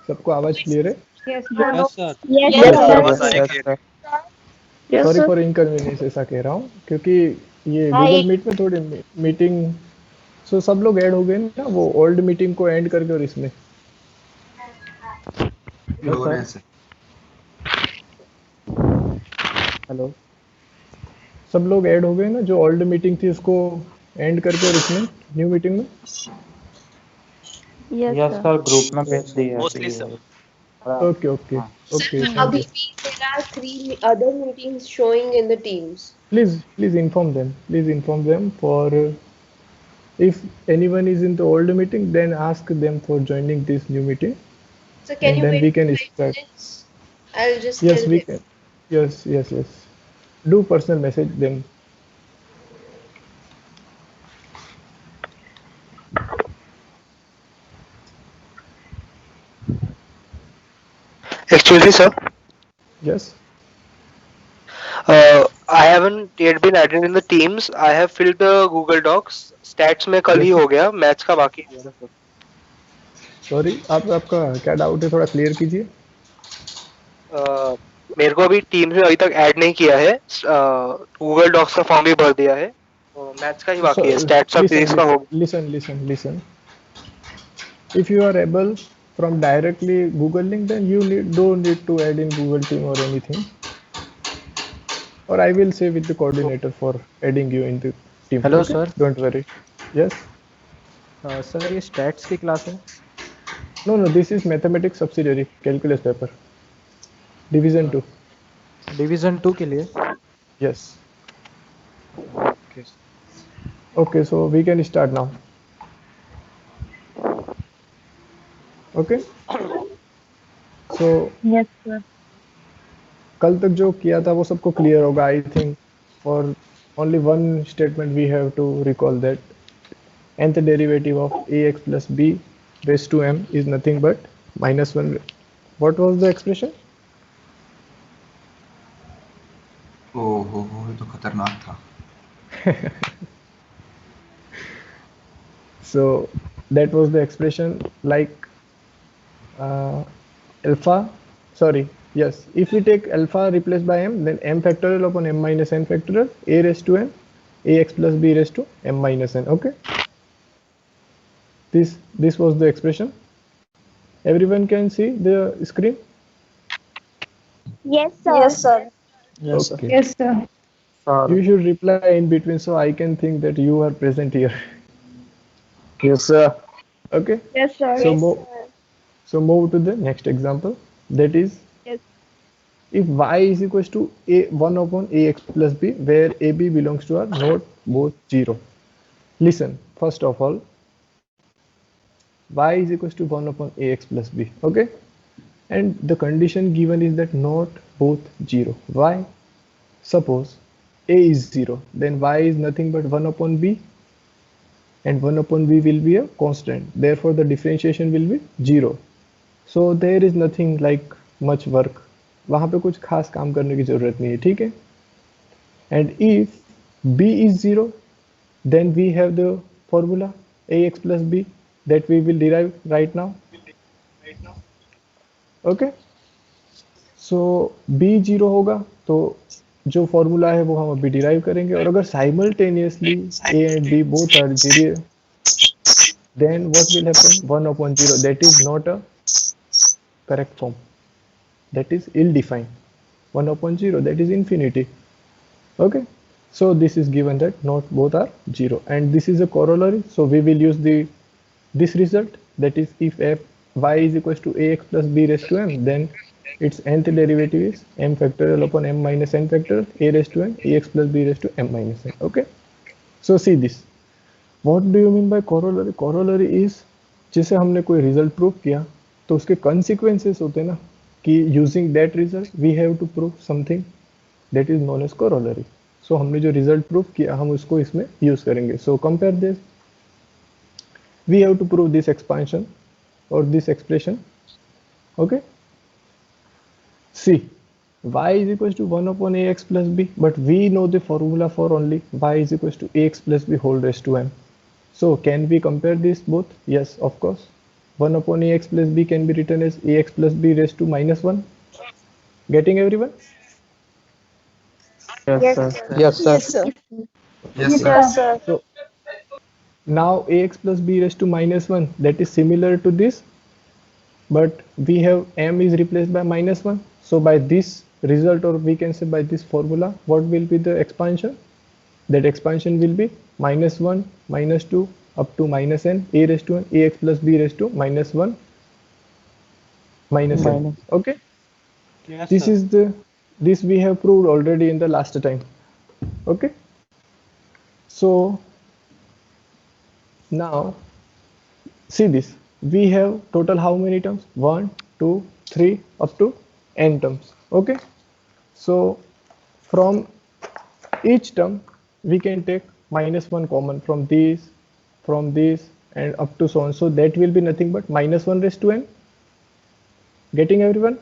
सबको आवाज क्लियर है? Yes, sir. Yes sir. Yes, Yes, sir. sir. आवाज आ रही है Yes, clear? sir. Yes, sorry sir. For inconvenience ऐसा कह रहा हूँ क्योंकि ये Hi. गूगल मीट में थोड़ी मीटिंग। सो सब लोग ऐड हो गए ना वो ओल्ड मीटिंग को एंड करके और इसमें। हो रहे हैं सर। हेलो। सब लोग ऐड हो गए ना जो ओल्ड मीटिंग थी उसको एंड करके और इसमें न्यू मीटिंग में। Yes, yes sir. Sir, group में भेज दिया Mostly sir. Okay okay okay thank you. Abhi, there are 3 other meetings showing in the Teams. Please inform them. Please inform them for if anyone is in the old meeting, then ask them for joining this new meeting, So can and you then wait we for can 5 start. minutes? I'll just Yes, tell we them. can. Yes. Do personal message them. Excuse me, sir. Yes. I haven't yet been added in the Teams. I have filled the Google Docs. Stats में कल ही Yes. हो गया, maths का बाकी है मेरा sir. Sorry, आपका क्या डाउट है थोड़ा क्लियर कीजिए। मेरे को अभी टीम्स में अभी तक ऐड नहीं किया है। गूगल डॉक्स का फॉर्म भी भर दिया है। मैथ्स का ही बाकी है, स्टैट्स और फिजिक्स का हो गया। Listen. If you are able from directly Google link, then you don't need to add in Google Team or anything. Or I will say with the coordinator for adding you in the team. Hello okay? Sir. Don't worry. Yes. Sir ये stats की class है? No, this is mathematics subsidiary calculus paper. Division 2. Division 2 के लिए? Yes. Okay. Okay, so we can start now. Okay. So Yes, sir. कल तक जो किया था वो सबको क्लियर होगा I think. For only one statement we have to recall that nth derivative of ax plus b raised to m is nothing but -1. What was the expression? ओहो ये तो खतरनाक था। So that was the expression like alpha, sorry, yes, if we take alpha replaced by m, then m factorial upon m minus n factorial a raised to n ax plus b raised to m minus n. Okay, this was the expression. Everyone can see the screen? Yes, sir. Yes, sir. Yes Okay. Yes, sir. Sir. You should reply in between so I can think that you are present here. Yes sir. Okay, Yes, sir. so move to the next example, that is Yes. if y is equals to a 1 upon ax plus b where ab belongs to r not both 0. Listen, first of all, y is equals to 1 upon ax plus b. Okay, and the condition given is that not both 0. Why? Suppose a is 0, then y is nothing but 1 upon b, and 1 upon b will be a constant, therefore the differentiation will be 0. So there is nothing like much work, वहां पे कुछ खास काम करने की जरूरत नहीं है, ठीक है। and if b is 0, then we have the formula ax plus b that we will derive right now. Okay, so b 0 होगा तो जो फॉर्मूला है वो हम अभी डिराइव करेंगे, और अगर simultaneously a and b both are 0, then what will happen? 1 upon 0, that is not a correct form, that is ill defined. 1 upon 0, that is infinity. Okay, so this is given that not both are 0, and this is a corollary, so we will use this result, that is if f y is equals to ax plus b raised to m, then its nth derivative is m factorial upon m minus n factorial a raised to n ax plus b raised to m minus n. Okay, so see this. What do you mean by corollary? Corollary is जैसे हमने कोई result prove किया तो उसके consequences होते हैं ना, कि using that result we have to prove something that is known as corollary. So हमने जो रिजल्ट प्रूव किया हम उसको इसमें यूज करेंगे. So compare this. We have to prove this expansion or this expression. Okay, see, y is equals to 1 upon ax plus b, but we know the formula for only y is equals to ax plus b whole raised to m. So can we compare these both? Yes, of course. 1 upon ax plus b can be written as ax plus b raised to minus 1. Getting everyone? Yes, sir. Yes, sir. Yes, sir. Yes, sir. So now ax plus b raised to minus 1, that is similar to this, but we have m is replaced by minus 1. So by this result, or we can say by this formula, what will be the expansion? That expansion will be minus 1, minus 2, up to minus n, a raised to n, ax plus b raised to minus 1, minus n. Okay? Yes, This is this we have proved already in the last time. Okay? So now see this. We have total how many terms? 1, 2, 3, up to n terms. Okay? So from each term we can take minus 1 common from this, and up to so on. So that will be nothing but minus 1 raised to n. Getting everyone?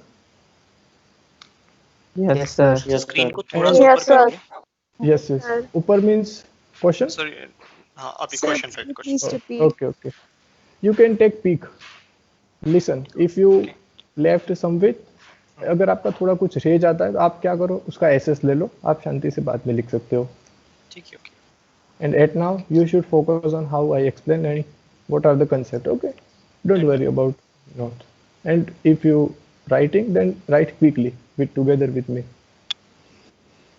Yes, sir. Screen को And- थोड़ा सा Yes, ऊपर sir. करेंगे. Yes, yes. Upper means question? Sorry, हाँ अभी Sir, question पे question. please repeat. Okay, okay. You can take peek. Listen, if you left some with, अगर आपका थोड़ा कुछ रह जाता है तो आप क्या करो, उसका एसेस ले लो, आप शांति से बाद में लिख सकते हो. ठीक है, okay. And at now you should focus on how I explain and what are the concepts. Okay, don't worry about not. And if you writing, then write quickly together with me.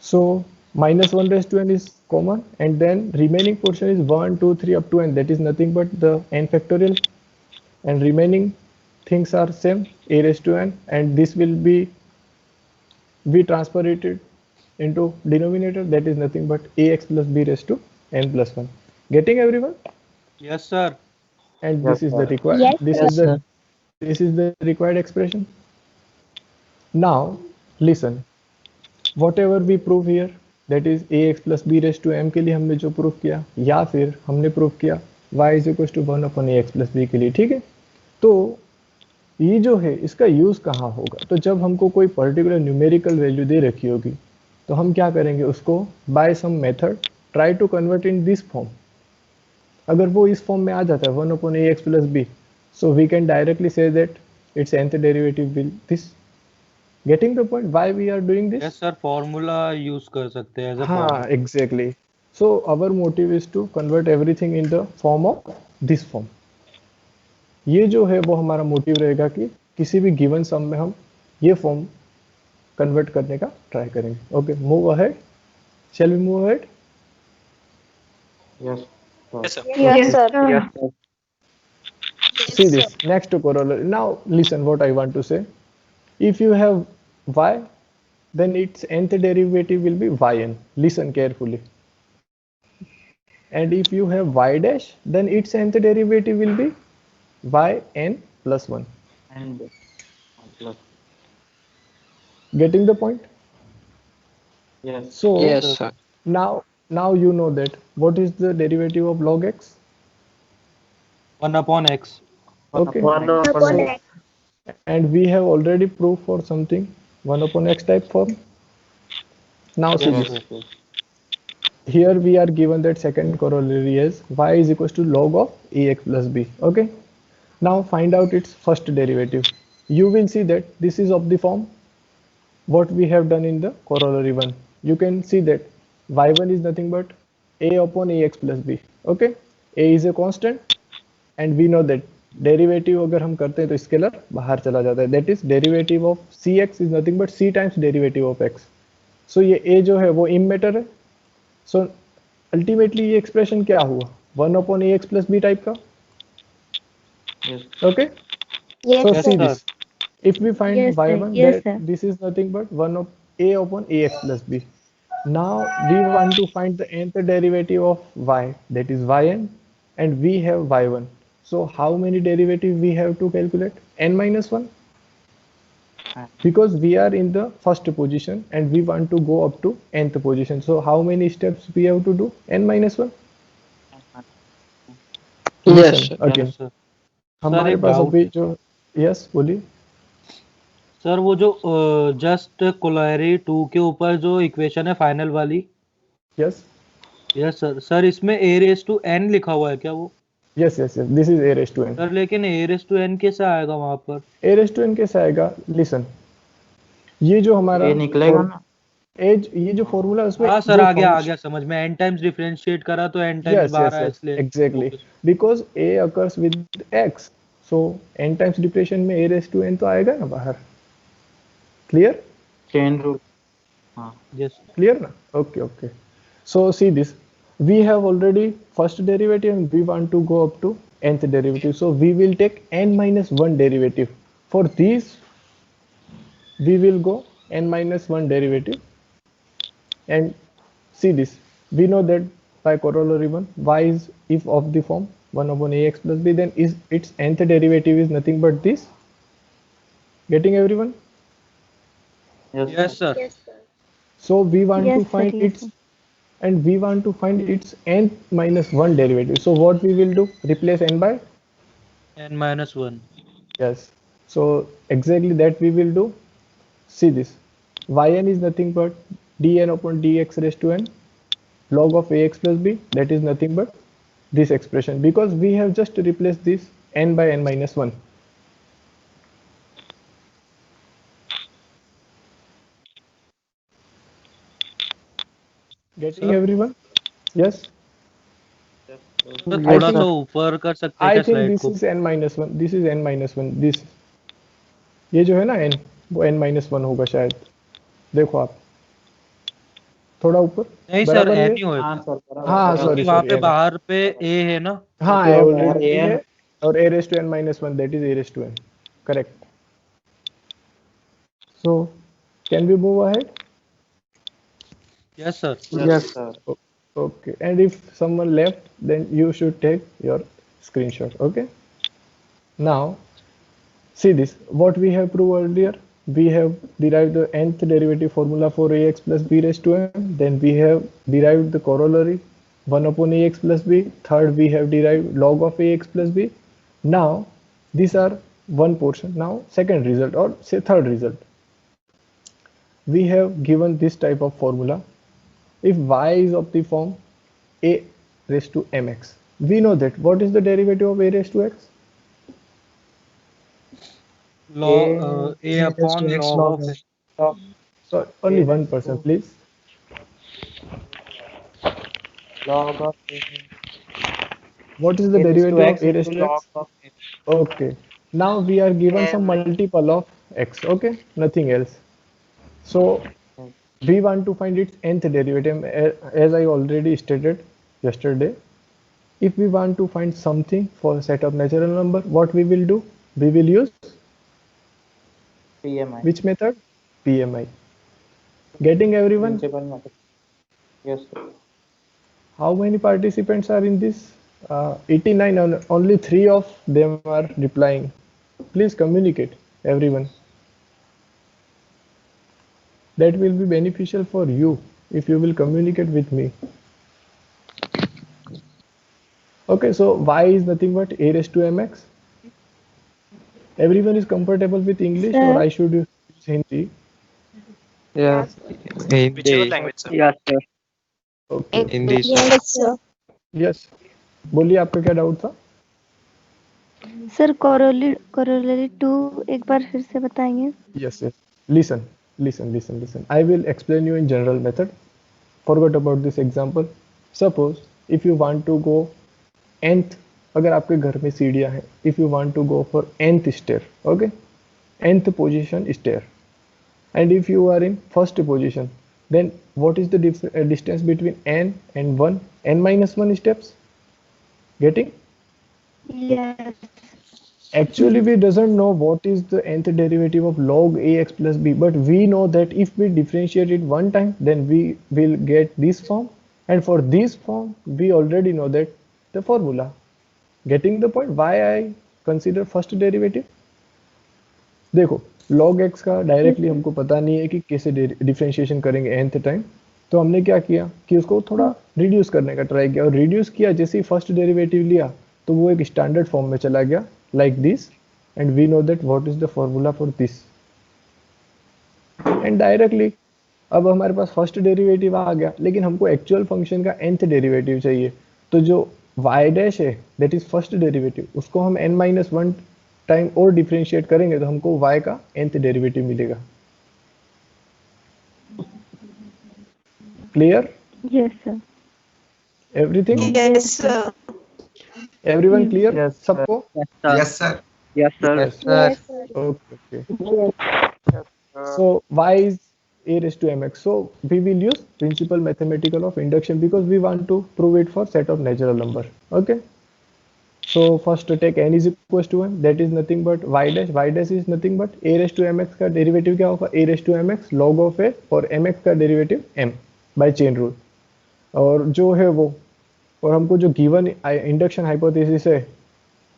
So minus 1 raised to n is common, and then remaining portion is 1, 2, 3 up to n. That is nothing but the n factorial, and remaining things are same, a raised to n, and this will be we transfer it into denominator, that is nothing but ax plus b raised to n plus 1. Getting everyone? Yes, sir. And Yes, this is the sir. required. Yes, This is the required expression. Now listen, whatever we prove here, that is ax plus b raised to m के लिए हमने जो proof किया, या फिर हमने proof किया y is equals to 1 upon ax plus b के लिए. ठीक है, तो ये जो है इसका यूज कहाँ होगा? तो जब हमको कोई पर्टिकुलर न्यूमेरिकल वैल्यू दे रखी होगी तो हम क्या करेंगे, उसको by some method try to convert in this form. अगर वो इस फॉर्म में आ जाता है 1 upon ax plus b, so we can directly say that its nth derivative will this. Getting the point why we are doing this? Yes, sir. Formula use कर सकते हैं as a हाँ, exactly. So our motive is to convert everything in the form of this form. ये जो है वो हमारा motive रहेगा कि किसी भी गिवन सम में हम ये फॉर्म कन्वर्ट करने का ट्राई करेंगे. Okay, move ahead. Shall we move ahead? Yes. Yes, sir. Yes, sir. Yes, sir. See this next to corollary. Now listen what I want to say. If you have y, then its nth derivative will be yn. Listen carefully. And if you have y dash, then its nth derivative will be yn plus 1. And plus. Getting the point? Yes. So Yes, sir. now you know that what is the derivative of log x? 1 upon x. Okay. One Upon upon X. And we have already proved for something 1 upon x type form. Now see Yes, this. yes, yes. Here we are given that second corollary as y is equals to log of ax plus b. Okay. Now find out its first derivative. You will see that this is of the form what we have done in the corollary 1. You can see that y1 is nothing but a upon ax plus b. Okay. A is a constant and we know that derivative अगर हम करते हैं तो scalar बाहर चला जाता है. That is derivative of C X is nothing but C times derivative of X. So ये ए जो है वो इमेटर है. सो अल्टीमेटली ये एक्सप्रेशन क्या हुआ, 1 upon ax plus b type का. Yes. Okay. Yes, So Yes, see sir. this. If we find Yes, sir. y1, Yes, that sir. this is nothing but 1 of a upon ax plus b. Now we want to find the nth derivative of y, that is yn, and we have y1. So how many derivative we have to calculate? N minus 1. Because we are in the first position and we want to go up to nth position. So how many steps we have to do? N minus 1. Yes, Listen sir. again. Yes, sir. हमारे एक पास doubt अभी जो yes बोलिए. Sir वो जो just cholerae 2 के ऊपर जो इक्वेशन है फाइनल वाली. Yes yes sir. सर इसमें a रेज टू n लिखा हुआ है क्या वो? Yes yes yes, this is a raised to n. Sir लेकिन a raised to n कैसे आएगा वहां पर? a raised to n कैसे आएगा? लिसन, ये जो हमारा ये निकलेगा ना। एज, ये जो फॉर्मूला उसमें हाँ सर जो आ गया function- समझ में, n टाइम्स डिफरेंशिएट करा तो n टाइम्स yes बाहर yes आया yes इसलिए। exactly, Okay. because a occurs with x, so n times differentiation में a raised to n तो आएगा ना बाहर. क्लियर? Chain rule. हाँ Yes. Clear na? Okay, okay. So see this. We have already first derivative and we want to go up to nth derivative. So we will take n minus 1 derivative. For these, we will go n minus 1 derivative. And see this. We know that by corollary 1, y is if of the form 1 upon ax plus b, then is its nth derivative is nothing but this. Getting everyone? Yes sir. Yes, sir. So we want to Yes, sir, find yes, its sir. and we want to find its n minus 1 derivative. So what we will do? Replace n by n minus 1. yes. So exactly that we will do. See this. Yn is nothing but dn upon dx raised to n log of ax plus b, that is nothing but this expression, because we have just replaced this n by n minus 1. Getting Sir? everyone? Yes. तो I थोड़ा think- सा ऊपर कर सकते हैं I क्या think slide this को? is n minus 1. This is n minus 1. This ये जो है ना n, वो n minus 1 होगा शायद. देखो आप थोड़ा ऊपर. नहीं सर बराबर n है? ही होएगा, हाँ सर बराबर। हाँ क्योंकि सॉरी वहाँ सॉरी पे बाहर पे a है ना। हाँ क्योंकि वो ऑलरेडी बाहर है, an और a raised to n minus 1, that is a raised to n. Correct. So can we move ahead? Yes sir. Yes sir. Okay, and if someone left, then you should take your screenshot. Okay. Now see this. What we have proved earlier, we have derived the nth derivative formula for ax plus b raised to n. Then we have derived the corollary 1 upon ax plus b. Third, we have derived log of ax plus b. Now these are one portion. Now second result, or say third result, we have given this type of formula. If y is of the form a raised to mx, we know that what is the derivative of a raised to x? log a upon log of So only one person, please. log of What is the derivative of a raised to x? Okay. Now we are given some multiple of x. Okay, nothing else. So we want to find its nth derivative. As I already stated yesterday, if we want to find something for a set of natural number, what we will do? We will use PMI. which method? PMI. Getting everyone? Principal method. Yes sir. How many participants are in this? 89, and only 3 of them are replying. Please communicate, everyone. That will be beneficial for you if you will communicate with me. Okay, so y is nothing but a raised to mx. Everyone is comfortable with English, Sir. or I should use Hindi? Whichever language, sir. Yes sir. Okay. Hindi Yes, sir. Yes. बोलिए आपका क्या doubt था? Sir corollary 2 एक बार फिर से बताएंगे? Yes, yes. Listen. I will explain you in general method. Forgot about this example. Suppose if you want to go nth, अगर आपके घर में सीढ़ियाँ हैं, if you want to go for nth stair, okay, nth position stair, and if you are in first position, then what is the distance between n and 1? N minus 1 steps. Getting? Yes. Actually, we doesn't know what is the nth derivative of log ax plus b, but we know that if we differentiate it one time, then we will get this form, and for this form, we already know that the formula. Getting the point? Why I consider first derivative? देखो log x का directly हमको पता नहीं है कि कैसे differentiation करेंगे nth time, तो हमने क्या किया कि उसको थोड़ा रिड्यूस करने का ट्राई किया, और रिड्यूस किया जैसे ही फर्स्ट डेरिवेटिव लिया तो वो एक स्टैंडर्ड फॉर्म में चला गया like this, and we know that what is the formula for this, and directly अब हमारे पास फर्स्ट डेरिवेटिव आ गया, लेकिन हमको एक्चुअल फंक्शन का nth डेरिवेटिव चाहिए, तो जो y डैश है दैट इज फर्स्ट डेरिवेटिव, उसको हम n-1 टाइम और डिफरेंशिएट करेंगे तो हमको y का nth डेरिवेटिव मिलेगा। Clear? Yes, sir. Everything? Yes, sir. Everyone clear? Yes, sir. सबको? Yes sir. Yes, sir. Yes, sir. Okay. So y is a raised to mx. So we will use principal mathematical of induction because we want to prove it for set of natural number. Okay. So first to take n is equals to 1, that is nothing but y dash. Y dash is nothing but a raised to mx का derivative क्या होगा? a raised to mx log of a और mx का derivative m by chain rule. और जो है वो, और हमको जो गिवन इंडक्शन हाइपोथेसिस है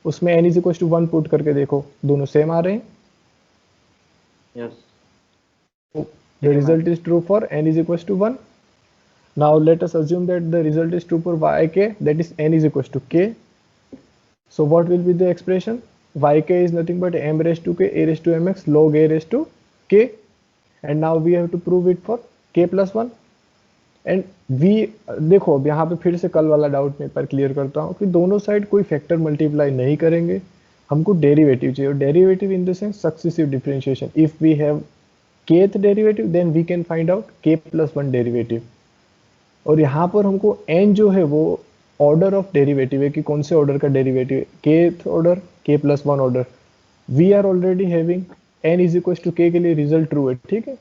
उसमें n is equals to 1 put करके देखो, दोनों सेम आ रहे हैं। Yes. The result is true for n is equals to 1. Now let us assume that the result is true for yk, that is n is equals to k. So what will be the expression? Yk is nothing but m raised to k a raised to mx log a raised to k, and now we have to prove it for k plus 1. And we देखो अब यहाँ पे फिर से कल वाला doubt मैं एक बार क्लियर करता हूँ कि दोनों साइड कोई फैक्टर मल्टीप्लाई नहीं करेंगे, हमको डेरिवेटिव चाहिए। Derivative in the sense successive differentiation. If we have kth derivative then we can find out k plus 1 derivative. और यहाँ पर हमको n जो है वो ऑर्डर ऑफ डेरिवेटिव है कि कौन से ऑर्डर का डेरिवेटिव है, kth order k plus 1 order. We are already having n is equal to k के लिए रिजल्ट ट्रू है, ठीक है।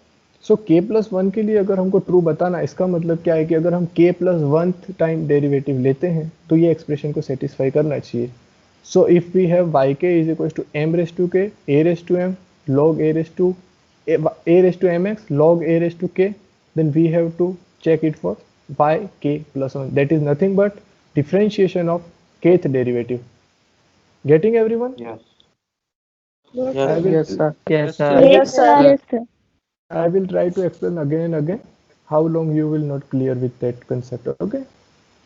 सो k plus 1 के लिए अगर हमको ट्रू बताना, इसका मतलब क्या है कि अगर हम k plus 1th time derivative लेते हैं तो ये एक्सप्रेशन को सेटिस्फाई करना चाहिए। So if we have yk is equal to m raised to k a raised to m log a raised to mx log a raised to k, then we have to check it for yk plus 1, that is nothing but differentiation of kth derivative. Getting everyone? Yes. I will, Yes, sir. Yes, sir. Yes, sir. Yes, sir. I will try to explain again and again. How long you will not clear with that concept, okay?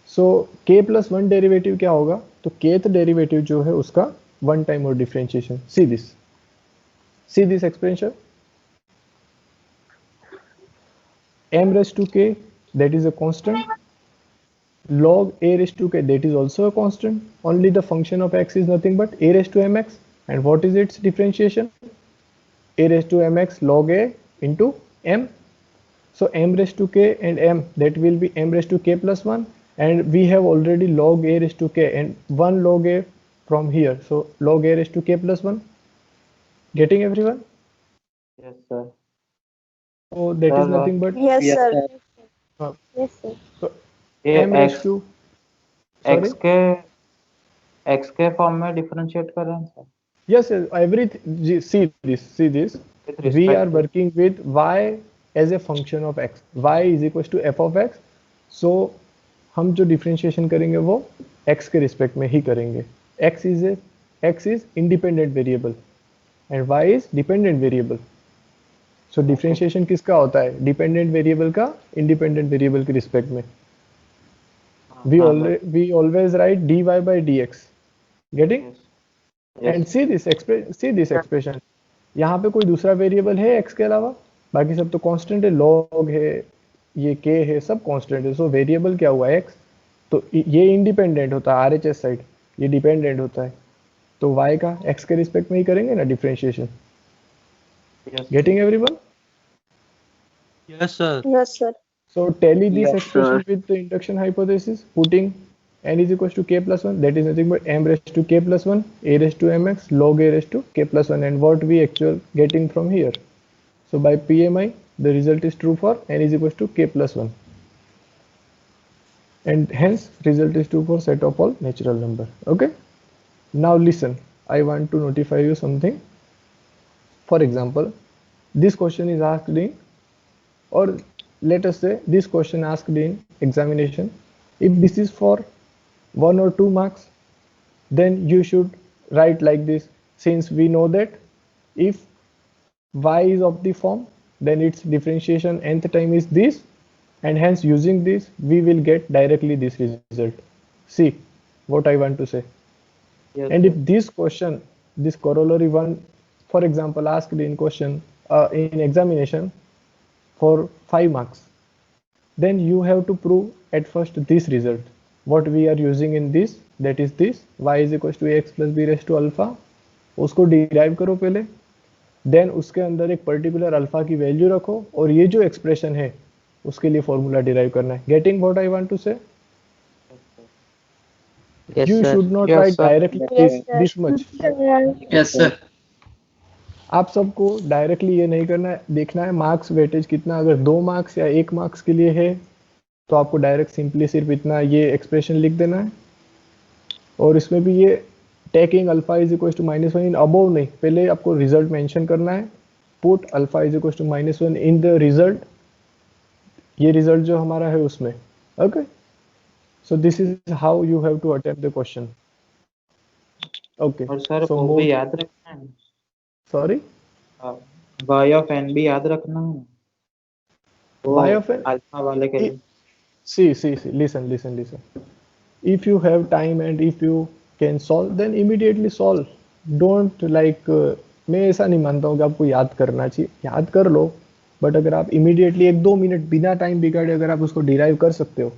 So k plus 1 derivative क्या होगा? तो kth derivative जो है उसका 1 time और differentiation. See this expression. m raised to k, that is a constant. Log a raised to k, that is also a constant. Only the function of x is nothing but a raised to mx. And what is its differentiation? A raised to mx log a into m. So m raised to k and m, that will be m raised to k plus 1, and we have already log a raised to k and 1 log a from here, so log a raised to k plus 1. Getting everyone? Yes, sir. So that is Sir, nothing but Yes, Yes, sir. uh, Yes, sir. so ये m raised to, sorry, xk form में differentiate कर रहे हैं sir. yes, everything. See this. With We respect are to- working with y as a function of x. Y is equals to f of x. So हम जो differentiation करेंगे वो x के respect में ही करेंगे। x is independent variable and y is dependent variable. So differentiation किसका होता है? डिपेंडेंट वेरिएबल का इंडिपेंडेंट वेरिएबल के रिस्पेक्ट में। We always write dy by dx. Getting? Yes. And see this expression. यहाँ पे कोई दूसरा वेरिएबल है x के अलावा? बाकी सब तो कांस्टेंट है, log है, ये k है, सब कांस्टेंट है। सो वेरिएबल क्या हुआ x? तो ये इंडिपेंडेंट होता है RHS साइड, ये डिपेंडेंट होता है। तो y का x के रिस्पेक्ट में ही करेंगे ना differentiation. Yes. Getting everyone? Yes, sir. Yes, sir. So tally this Yes, expression with the induction hypothesis, putting n is equals to k plus 1, that is nothing but m raised to k plus 1 a raised to mx log a raised to k plus 1, and what we actually getting from here. So by PMI the result is true for n is equals to k plus 1, and hence result is true for set of all natural number. Okay, now listen, I want to notify you something. For example, this question is asked in, or let us say this question asked in examination. If this is for 1 or 2 marks, then you should write like this. Since we know that if y is of the form, then its differentiation nth time is this, and hence using this we will get directly this result. See what I want to say. Yes, And sir. if this question, this corollary one, for example, asked in question in examination for 5 marks, then you have to prove at first this result. what we are using in this, that is this y is equals to ax plus b raised to alpha, उसको derive करो पहले, then उसके अंदर एक particular alpha की value रखो और ये जो एक्सप्रेशन है उसके लिए फॉर्मूला डिराइव करना है. Getting what I want to say? Yes, You sir. should not Yes, write sir. directly this much. Yes sir. आप सबको डायरेक्टली ये नहीं करना है, देखना है मार्क्स वेटेज कितना. अगर 2 मार्क्स या 1 मार्क्स के लिए है तो आपको डायरेक्ट सिंपली सिर्फ इतना ये एक्सप्रेशन लिख देना है. और इसमें भी ये taking alpha is equal to -1 in above नहीं, पहले आपको रिजल्ट मेंशन करना है. Put alpha is equal to -1 in the result, ये रिजल्ट जो हमारा है उसमें. Okay, so this is how you have to attempt the question. Okay, और सर so वो भी याद रखना है, सॉरी, y ऑफ n भी याद रखना है, वो y of n अल्फा वाले के लिए. see, listen. If you have time and if you can solve, then immediately solve. Don't like मैं ऐसा नहीं मानता हूँ कि आपको याद करना चाहिए, याद कर लो, बट अगर आप इमीडिएटली 1-2 मिनट बिना टाइम बिगाड़े अगर आप उसको डिराइव कर सकते हो,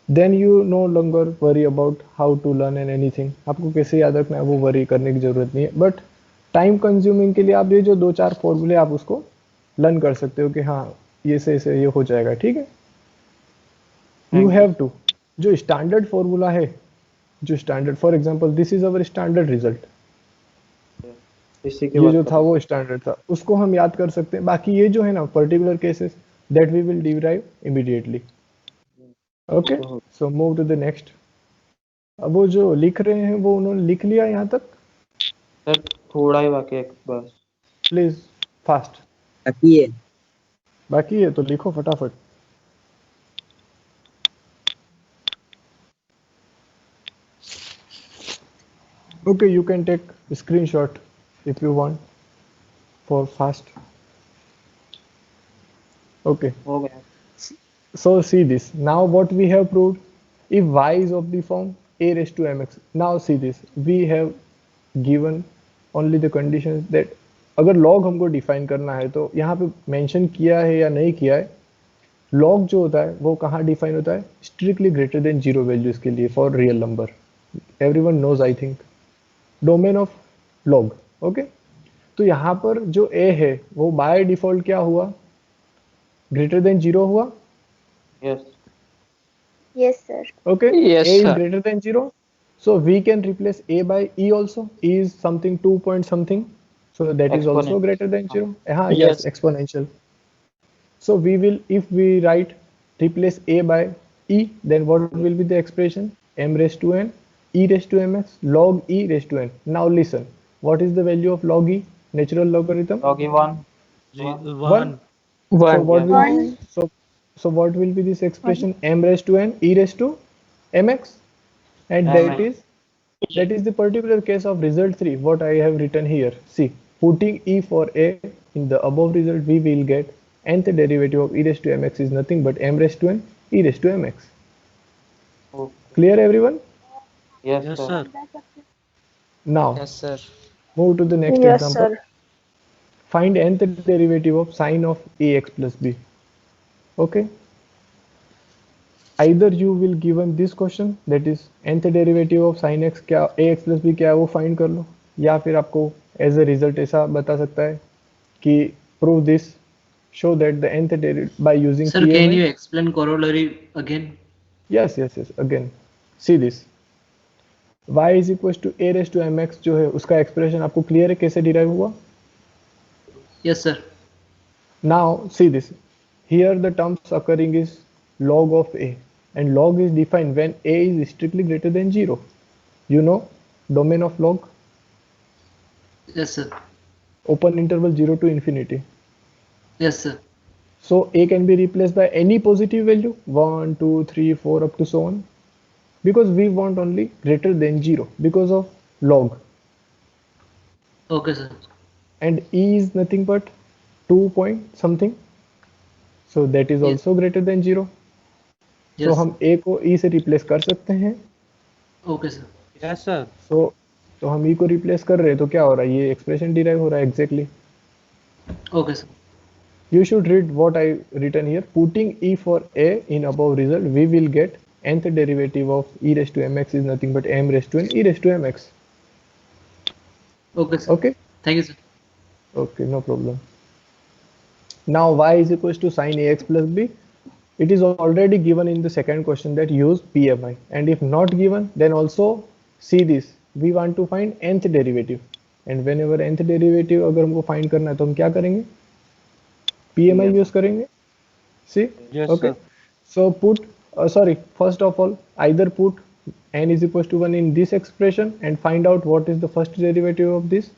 then you no longer worry about how to learn and anything. आपको कैसे याद रखना है वो वरी करने की जरूरत नहीं है, बट टाइम कंज्यूमिंग के लिए आप ये जो 2-4 फॉर्मूले आप उसको लर्न कर सकते हो कि हाँ ये से ये हो जाएगा. ठीक है, यू हैव टू, जो स्टैंडर्ड फॉर्मूला है, जो standard, for example this is our standard result, इसी के ये बाद जो था वो स्टैंडर्ड था, उसको हम याद कर सकते हैं. बाकी ये जो है ना particular cases, that we will derive immediately. Okay, so move to the next. अब वो जो लिख रहे हैं वो उन्होंने लिख लिया यहाँ तक? सर थोड़ा ही बाकी है बस. Please fast. बाकी है तो लिखो फटाफट. Okay, you can take a screenshot if you want for fast. Okay, हो गया. so see this. Now what we have proved, if y is of the form a raised to mx. Now see this, we have given only the conditions that अगर log हमको define करना है तो यहाँ पे mention किया है या नहीं किया है. log जो होता है वो कहाँ डिफाइन होता है? स्ट्रिक्टली ग्रेटर देन 0 वैल्यूज के लिए for real number. Everyone knows I think domain of log. Okay, तो यहाँ पर जो a है वो बाय डिफॉल्ट क्या हुआ? ग्रेटर देन 0 हुआ. Yes. Yes, sir. Okay, Yes, a is sir. greater than 0, so we can replace a by e also. E is something 2 point something, so that is also Exponential. greater than 0. Yes, Yes. exponential. So we will, if we write replace a by e, then what will be the expression? M raised to n e raised to mx log e raised to n. Now listen, what is the value of log e? Natural logarithm. log e 1. 1. So what will so what will be this expression? M raised to n e raised to mx, and that is the particular case of result 3 what I have written here. See, putting e for a in the above result, we will get nth derivative of e raised to mx is nothing but m raised to n e raised to mx. Oh. Clear everyone? Yes, Yes, sir. sir. Now Yes, sir. move to the next Yes, example. sir. Find nth derivative of sine of ax plus b. Okay, either you will given this question, that is nth derivative of sin x क्या ax plus b क्या है वो find कर लो, या फिर आपको as a result ऐसा बता सकता है कि prove this, show that the nth derivative by using Sir, can PMI. you explain corollary again? Yes, again see this, y is equals to a raised to mx जो है उसका expression आपको clear है कैसे डिराइव हुआ? Yes, sir. Now see this, here the terms occurring is log of a, and log is defined when a is strictly greater than 0. You know domain of log? Yes, sir. Open interval 0 to infinity. Yes, sir. So a can be replaced by any positive value 1, 2, 3, 4 up to so on, because we want only greater than 0 because of log, Okay, sir. and e is nothing but 2 point something, so that is Yes. also greater than 0. Yes. So हम a को e से replace कर सकते हैं. Okay, sir. Yes, sir. तो हम e को replace कर रहे हैं तो क्या हो रहा है, ये expression derive हो रहा है exactly. Okay, sir. You should read what I written here. Putting e for a in above result, we will get nth derivative of e raised to mx is nothing but m raised to n e raised to mx. Okay, sir. Okay. Thank you, sir. Okay, no problem. Now y is equals to sin ax plus b. It is already given in the second question that use PMI, and if not given, then also see this. We want to find nth derivative, and whenever nth derivative अगर हमको find करना है तो हम क्या करेंगे? PMI use करेंगे. See? Yes, Okay. sir. So put first of all, either put n is equals to 1 in this expression and find out what is the first derivative of this.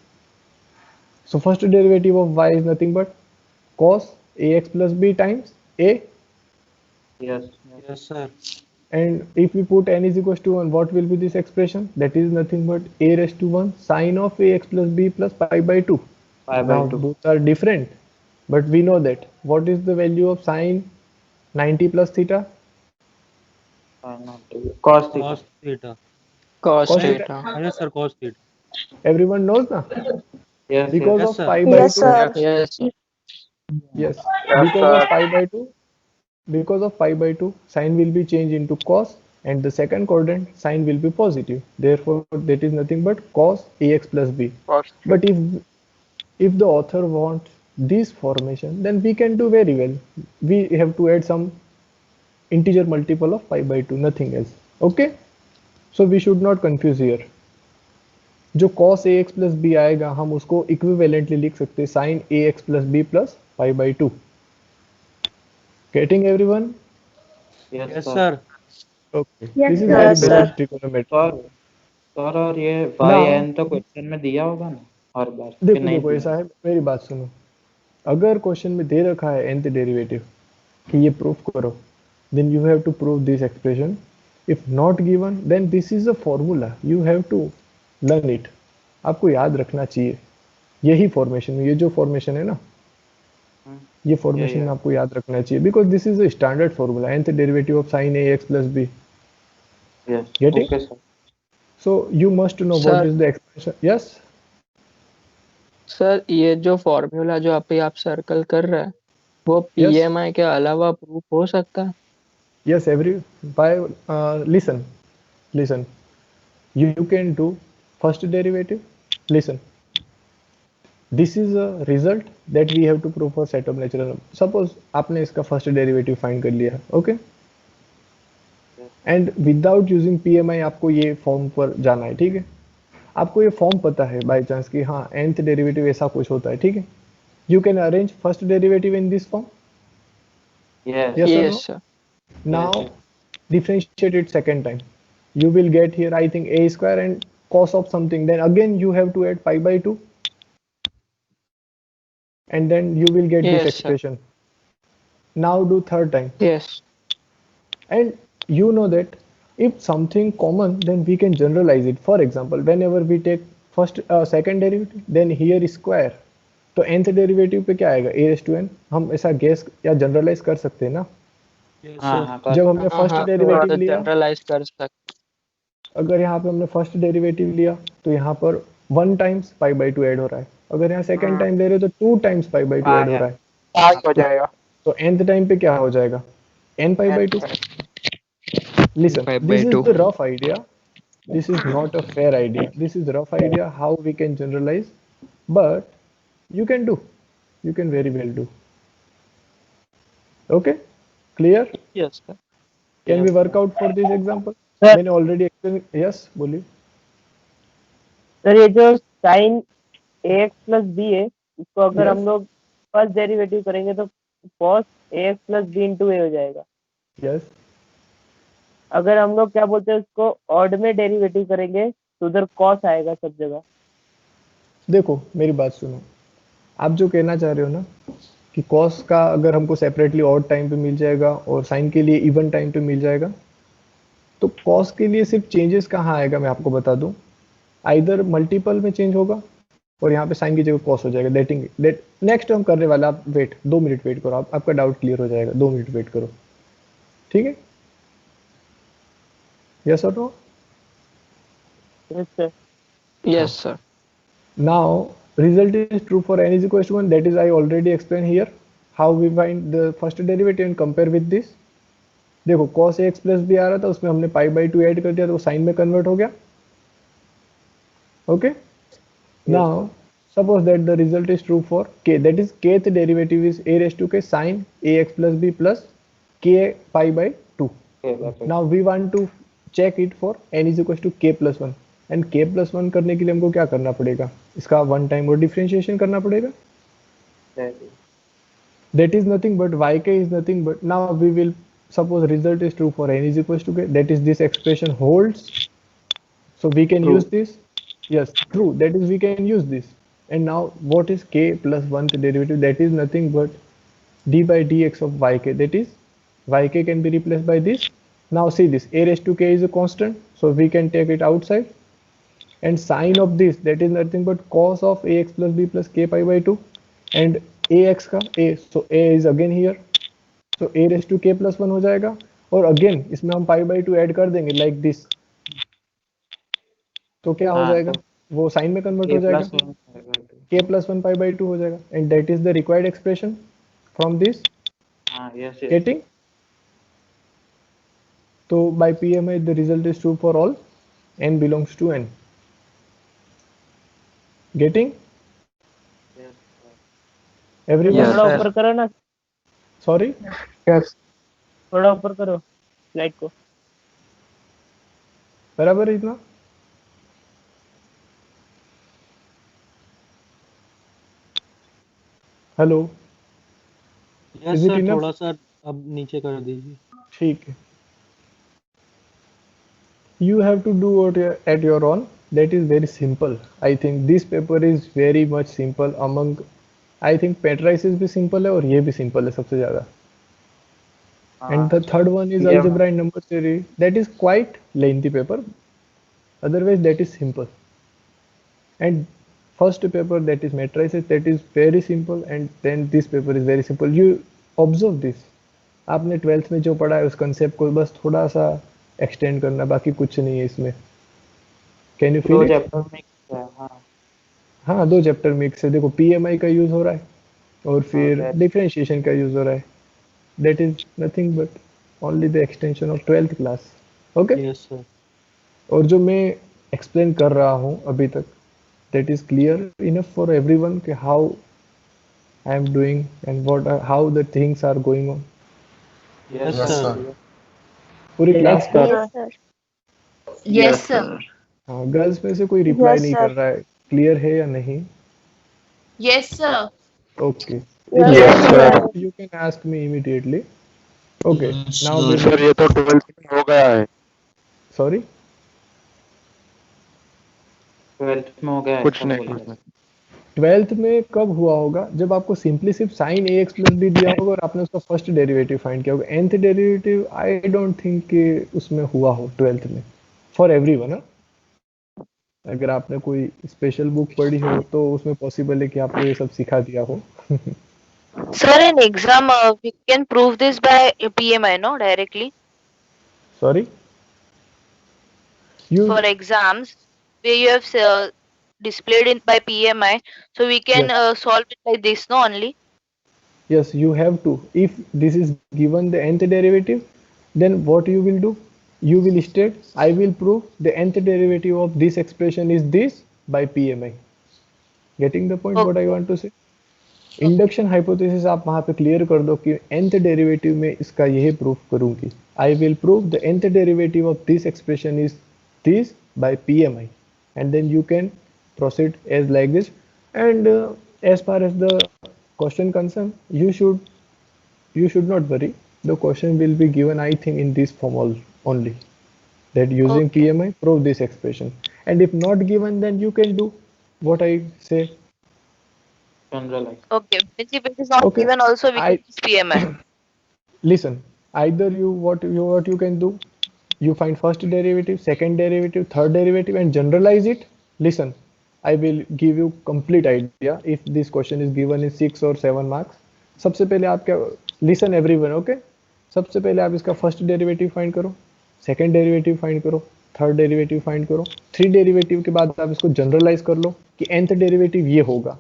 So first derivative of y is nothing but cos ax plus b times a. Yes. Yes, sir. And if we put n is equals to 1, what will be this expression? That is nothing but a raised to 1 sine of ax plus b plus pi by 2. Pi by Now 2. both are different, but we know that. What is the value of sine 90 plus theta? Cos theta. Cos theta. Cos Cos theta. theta. Yes, sir. Cos theta. Everyone knows na? Yes. Because Yes, of sir. pi by Yes, 2. sir. Yes. Yes. Yes, Because of sir. pi by 2. Because of pi by 2, sine will be changed into cos, and the second quadrant sine will be positive. Therefore, that is nothing but cos ax plus b. Cos. But if the author wants this formation, then we can do very well. We have to add some integer multiple of pi by 2, nothing else. Okay? So we should not confuse here. जो cos ax plus b आएगा हम उसको equivalently लिख सकते हैं sin ax plus b plus pi by 2. Getting everyone? Yes, sir. Okay. Yes, This is sir. very Yes, basic sir. trigonometry. Sir और ये Now, yn तो क्वेश्चन में दिया होगा ना हर बार कि देखो नहीं देखो ऐसा है, मेरी बात सुनो. अगर क्वेश्चन में दे रखा है nth डेरिवेटिव कि ये प्रूफ करो, then you have to prove this expression. If not given, then this is a formula. You have to learn it. आपको याद रखना चाहिए. यही फॉर्मेशन, ये जो फॉर्मेशन है ना, ये फॉर्मेशन आपको याद रखना चाहिए, because this is a standard formula, nth derivative of sin ax plus b. Yes. Getting? Okay, sir. So you must know Sir. what is the expression. Yes. Sir ये जो फॉर्मूला जो आप सर्कल कर रहे हैं वो Yes. पीएमआई के अलावा प्रूफ हो सकता है? Yes, listen. You can do first derivative. Listen. This is a result that we have to prove for set of natural number. Suppose आपने इसका first derivative find कर लिया, okay? And without using PMI आपको ये form पर जाना है, ठीक है? आपको ये फॉर्म पता है बाय चांस कि हाँ nth डेरिवेटिव ऐसा कुछ होता है, ठीक है? You can arrange first derivative in this form. Yes. Yes or no? Yes, sir. Now differentiate it second time. You will get here I think a square and cos of something. Then again you have to add pi by 2. And then you will get Yes, this sir. expression. Now do third time. Yes. And you know that if something common, then we can generalize it. For example, whenever we take second derivative, then here is square. तो nth derivative पे क्या आएगा? a raised to n. हम ऐसा guess या generalise कर सकते हैं ना? Yes, हाँ, sir. हाँ, कर- जब हमने फर्स्ट डेरिवेटिव लिया, जनरलाइज कर सकते. अगर यहाँ पे हमने फर्स्ट डेरिवेटिव लिया तो यहाँ पर 1 टाइम्स पाई बाई 2 ऐड हो रहा है. अगर यहाँ सेकंड टाइम ले रहे हो तो 2 टाइम्स पाई बाई 2 ऐड हो रहा है. 5 हो जाएगा. तो nth टाइम पे क्या हो जाएगा? n pi by 2. Listen, pi by this is 2. the rough idea. This is not a fair idea. This is rough idea how we can generalize, but you can do. You can very well do. Okay? Clear? Yes, sir. Can we work out for this example? Sir. मैंने already explained. Yes, बोलिए. Sir ये जो sign ax plus B है इसको अगर Yes. हम लोग first derivative करेंगे तो cos ax plus B into A हो जाएगा. Yes. अगर हम लोग क्या बोलते हैं उसको ऑड में डेरिवेटिव करेंगे तो उधर cos आएगा सब जगह. देखो मेरी बात सुनो. आप जो कहना चाह रहे हो ना कि cos का अगर हमको सेपरेटली ऑड टाइम पे मिल जाएगा और साइन के लिए इवन टाइम पे मिल जाएगा, तो cos के लिए सिर्फ चेंजेस कहाँ आएगा मैं आपको बता दूं. आइदर मल्टीपल में चेंज होगा और यहाँ पे साइन की जगह cos हो जाएगा. दैट नेक्स्ट हम करने वाला. आप वेट 2 मिनट वेट करो, आपका डाउट क्लियर हो जाएगा. 2 मिनट वेट करो, ठीक है? यस और no? Yes, sir. Yes, sir. Now result is true for n is equal to 1. That is I already explained here how we find the first derivative and compare with this. देखो cos ax plus B आ रहा था, उसमें हमने pi by 2 add कर दिया तो वो sign में कन्वर्ट हो गया. Okay. Now suppose that the result is true for k, that is kth derivative is a raised to k sin ax plus b plus k pi by 2. Now we want to check it for n is equals to k plus 1 and k plus 1 करने के लिए हमको क्या करना पड़ेगा, इसका one time और differentiation करना पड़ेगा. That is nothing but yk is nothing but, now we will suppose result is true for n is equals to k, that is this expression holds, so we can use this. Yes, true, that is we can use this. And now what is k plus 1th derivative, that is nothing but d by dx of yk, that is yk can be replaced by this. Now see this, a raised to k is a constant, so we can take it outside, and sine of this, that is nothing but cos of ax plus b plus k pi by 2, and ax का a, so a is again here, so a raised to k plus 1 हो जाएगा, और again इसमें हम pi by 2 add कर देंगे like this, तो क्या हो जाएगा, वो साइन में कन्वर्ट हो जाएगा, k plus 1 pi by 2 हो जाएगा, and that is the required expression from this. Getting? So by PMI the result is true for all n belongs to n. Getting? Everyone? थोड़ा ऊपर करो ना. Sorry? Yes. थोड़ा ऊपर करो स्लाइड को. बराबर है इतना? हेलो. यस सर, थोड़ा सा अब नीचे कर दीजिए. ठीक है. You have to do it at your own. That is very simple. I think this paper is very much simple among, I think matrices भी simple है और ये भी simple है सबसे ज़्यादा. And the third one is algebra and number theory. That is quite lengthy paper. Otherwise that is simple. And first paper, that is matrices, that is very simple, and then this paper is very simple. You observe this. आपने 12th में जो पढ़ा है उस concept को बस थोड़ा सा extend करना, बाकी कुछ नहीं है इसमें. Can you feel it? हाँ, 2 चैप्टर मिक्स है. देखो PMI का यूज हो रहा है और फिर डिफरेंशिएशन का यूज हो रहा है. That is nothing but only the extension of 12th class. Okay? Yes sir. और जो मैं explain कर रहा हूँ अभी तक, that is clear enough for everyone कि how I am doing and what how the things are going on. Yes sir. पूरी क्लास का. Yes, sir. हाँ, गर्ल्स में से कोई रिप्लाई नहीं कर रहा है. क्लियर है या नहीं? Yes, sir. Okay. Yes sir. You can ask me immediately. Okay. Now sir ये तो 12th में हो गया है. Sorry? 12th में हो गया है. कुछ नहीं. 12th में कब हुआ होगा, जब आपको सिंपली सिर्फ sin ax plus b दिया होगा और आपने उसका फर्स्ट डेरिवेटिव फाइंड किया होगा. nth derivative I don't think कि उसमें हुआ हो 12th में फॉर एवरीवन. अगर आपने कोई स्पेशल बुक पढ़ी हो तो उसमें पॉसिबल है कि आपको ये सब सिखा दिया हो. Sir, in exam, we can prove this by PMI, no, directly. Sorry? For exams, where you have displayed it by PMI, so we can solve it like this, no, only. Yes, you have to. If this is given the nth derivative, then what you will do? You will state, I will prove the nth derivative of this expression is this by PMI. Getting the point? What I want to say? Induction hypothesis आप वहां पे clear कर दो कि nth derivative में इसका यही proof करूंगी. I will prove the nth derivative of this expression is this by PMI, and then you can proceed as like this. And as far as the question concerned, you should not worry. The question will be given, I think, in this form only, that using PMI prove this expression. And if not given, then you can do what I say. Generalize. Okay, if it is not given, also we can use PMI. Listen, either what you can do, you find first derivative, second derivative, third derivative, and generalize it. Listen, I will give you complete idea if this question is given in 6 or 7 marks. सबसे पहले आप क्या, listen everyone, okay? सबसे पहले आप इसका first derivative find करो, second derivative find करो, थर्ड डेरिवेटिव फाइंड करो, 3 डेरिवेटिव के बाद आप इसको जनरलाइज कर लो कि nth डेरिवेटिव ये होगा.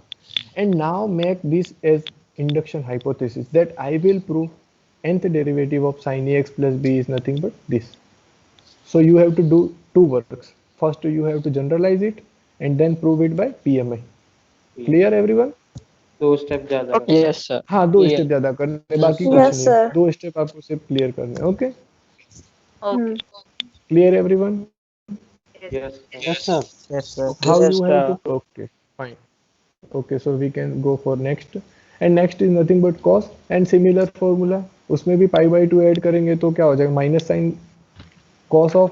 And now make this as induction hypothesis that I will prove nth derivative of sin ax plus b is nothing but this. So you have to do two works. First you have to generalize it and then prove it by PMI. Clear everyone? दो step ज्यादा करना। Yes sir. हाँ, दो step ज्यादा करने, बाकी कुछ Yes, नहीं, sir. दो स्टेप आपको सिर्फ क्लियर करने। Okay, Okay. Clear everyone? Yes yes sir. Yes sir. How you have to? Okay, fine. Okay, so we can go for next. And next is nothing but cos and similar formula. उसमें भी pi by 2 add करेंगे तो क्या हो जाएगा? Minus sine cos of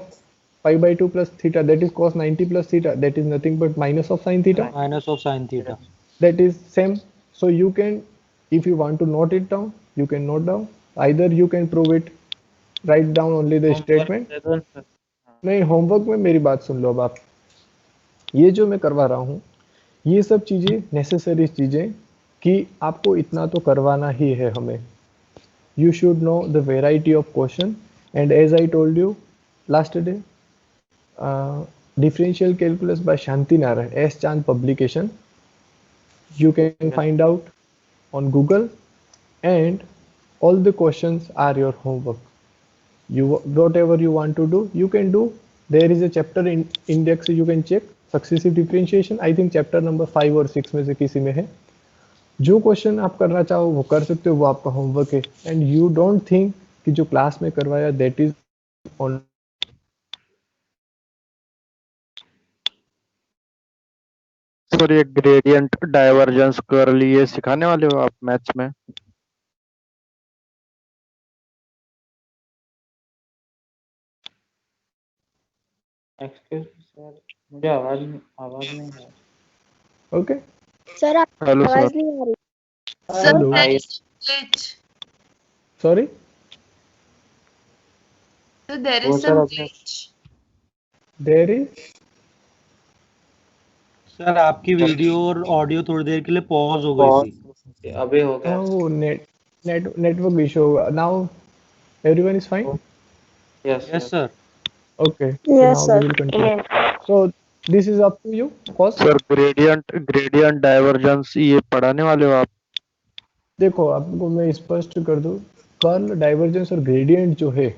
pi by 2 plus theta, that is cos 90 plus theta, that is nothing but minus of sin theta. Minus of sine theta. That is same. So you can, if you want to note it down, you can note down. Either you can prove it, write down only the statement. नहीं, homework में मेरी बात सुन लो अब आप। ये जो मैं करवा रहा हूँ, ये सब चीजें नेसेसरी चीजें कि आपको इतना तो करवाना ही है हमें। You should know the variety of question, and as I told you last day, differential calculus by Shanti Narayan, S. Chand publication. You can find out on Google, and all the questions are your homework. You whatever you want to do, you can do. There is a chapter in index, you can check successive differentiation. I think chapter number 5 और 6 में से किसी में है। जो question आप करना चाहो वो कर सकते हो, वो आपका होमवर्क है। एंड यू डोंट थिंक कि जो क्लास में करवाया दैट इज ऑन। सर ये ग्रेडियंट डाइवर्जेंस कर्ल ये सिखाने वाले हो आप मैथ्स में? एक्सक्यूज सर, मुझे आवाज नहीं है। ओके सर हेलो आवाज सर। नहीं आ रही। Sir, Hello. there is glitch. Sorry, So there वो is सर some अपने glitch. There is. सर आपकी वीडियो और ऑडियो थोड़ी देर के लिए पॉज हो गई थी। अभी हो गया। वो नेटवर्क इशू होगा। Now everyone is fine? Yes yes sir. Okay, so Yes, now sir. we will continue. So this is up to you. Cos, sir gradient divergence ये पढ़ाने वाले हो आप? देखो आपको मैं स्पष्ट कर दूं, कर्ल, डाइवर्जेंस और ग्रेडियंट जो है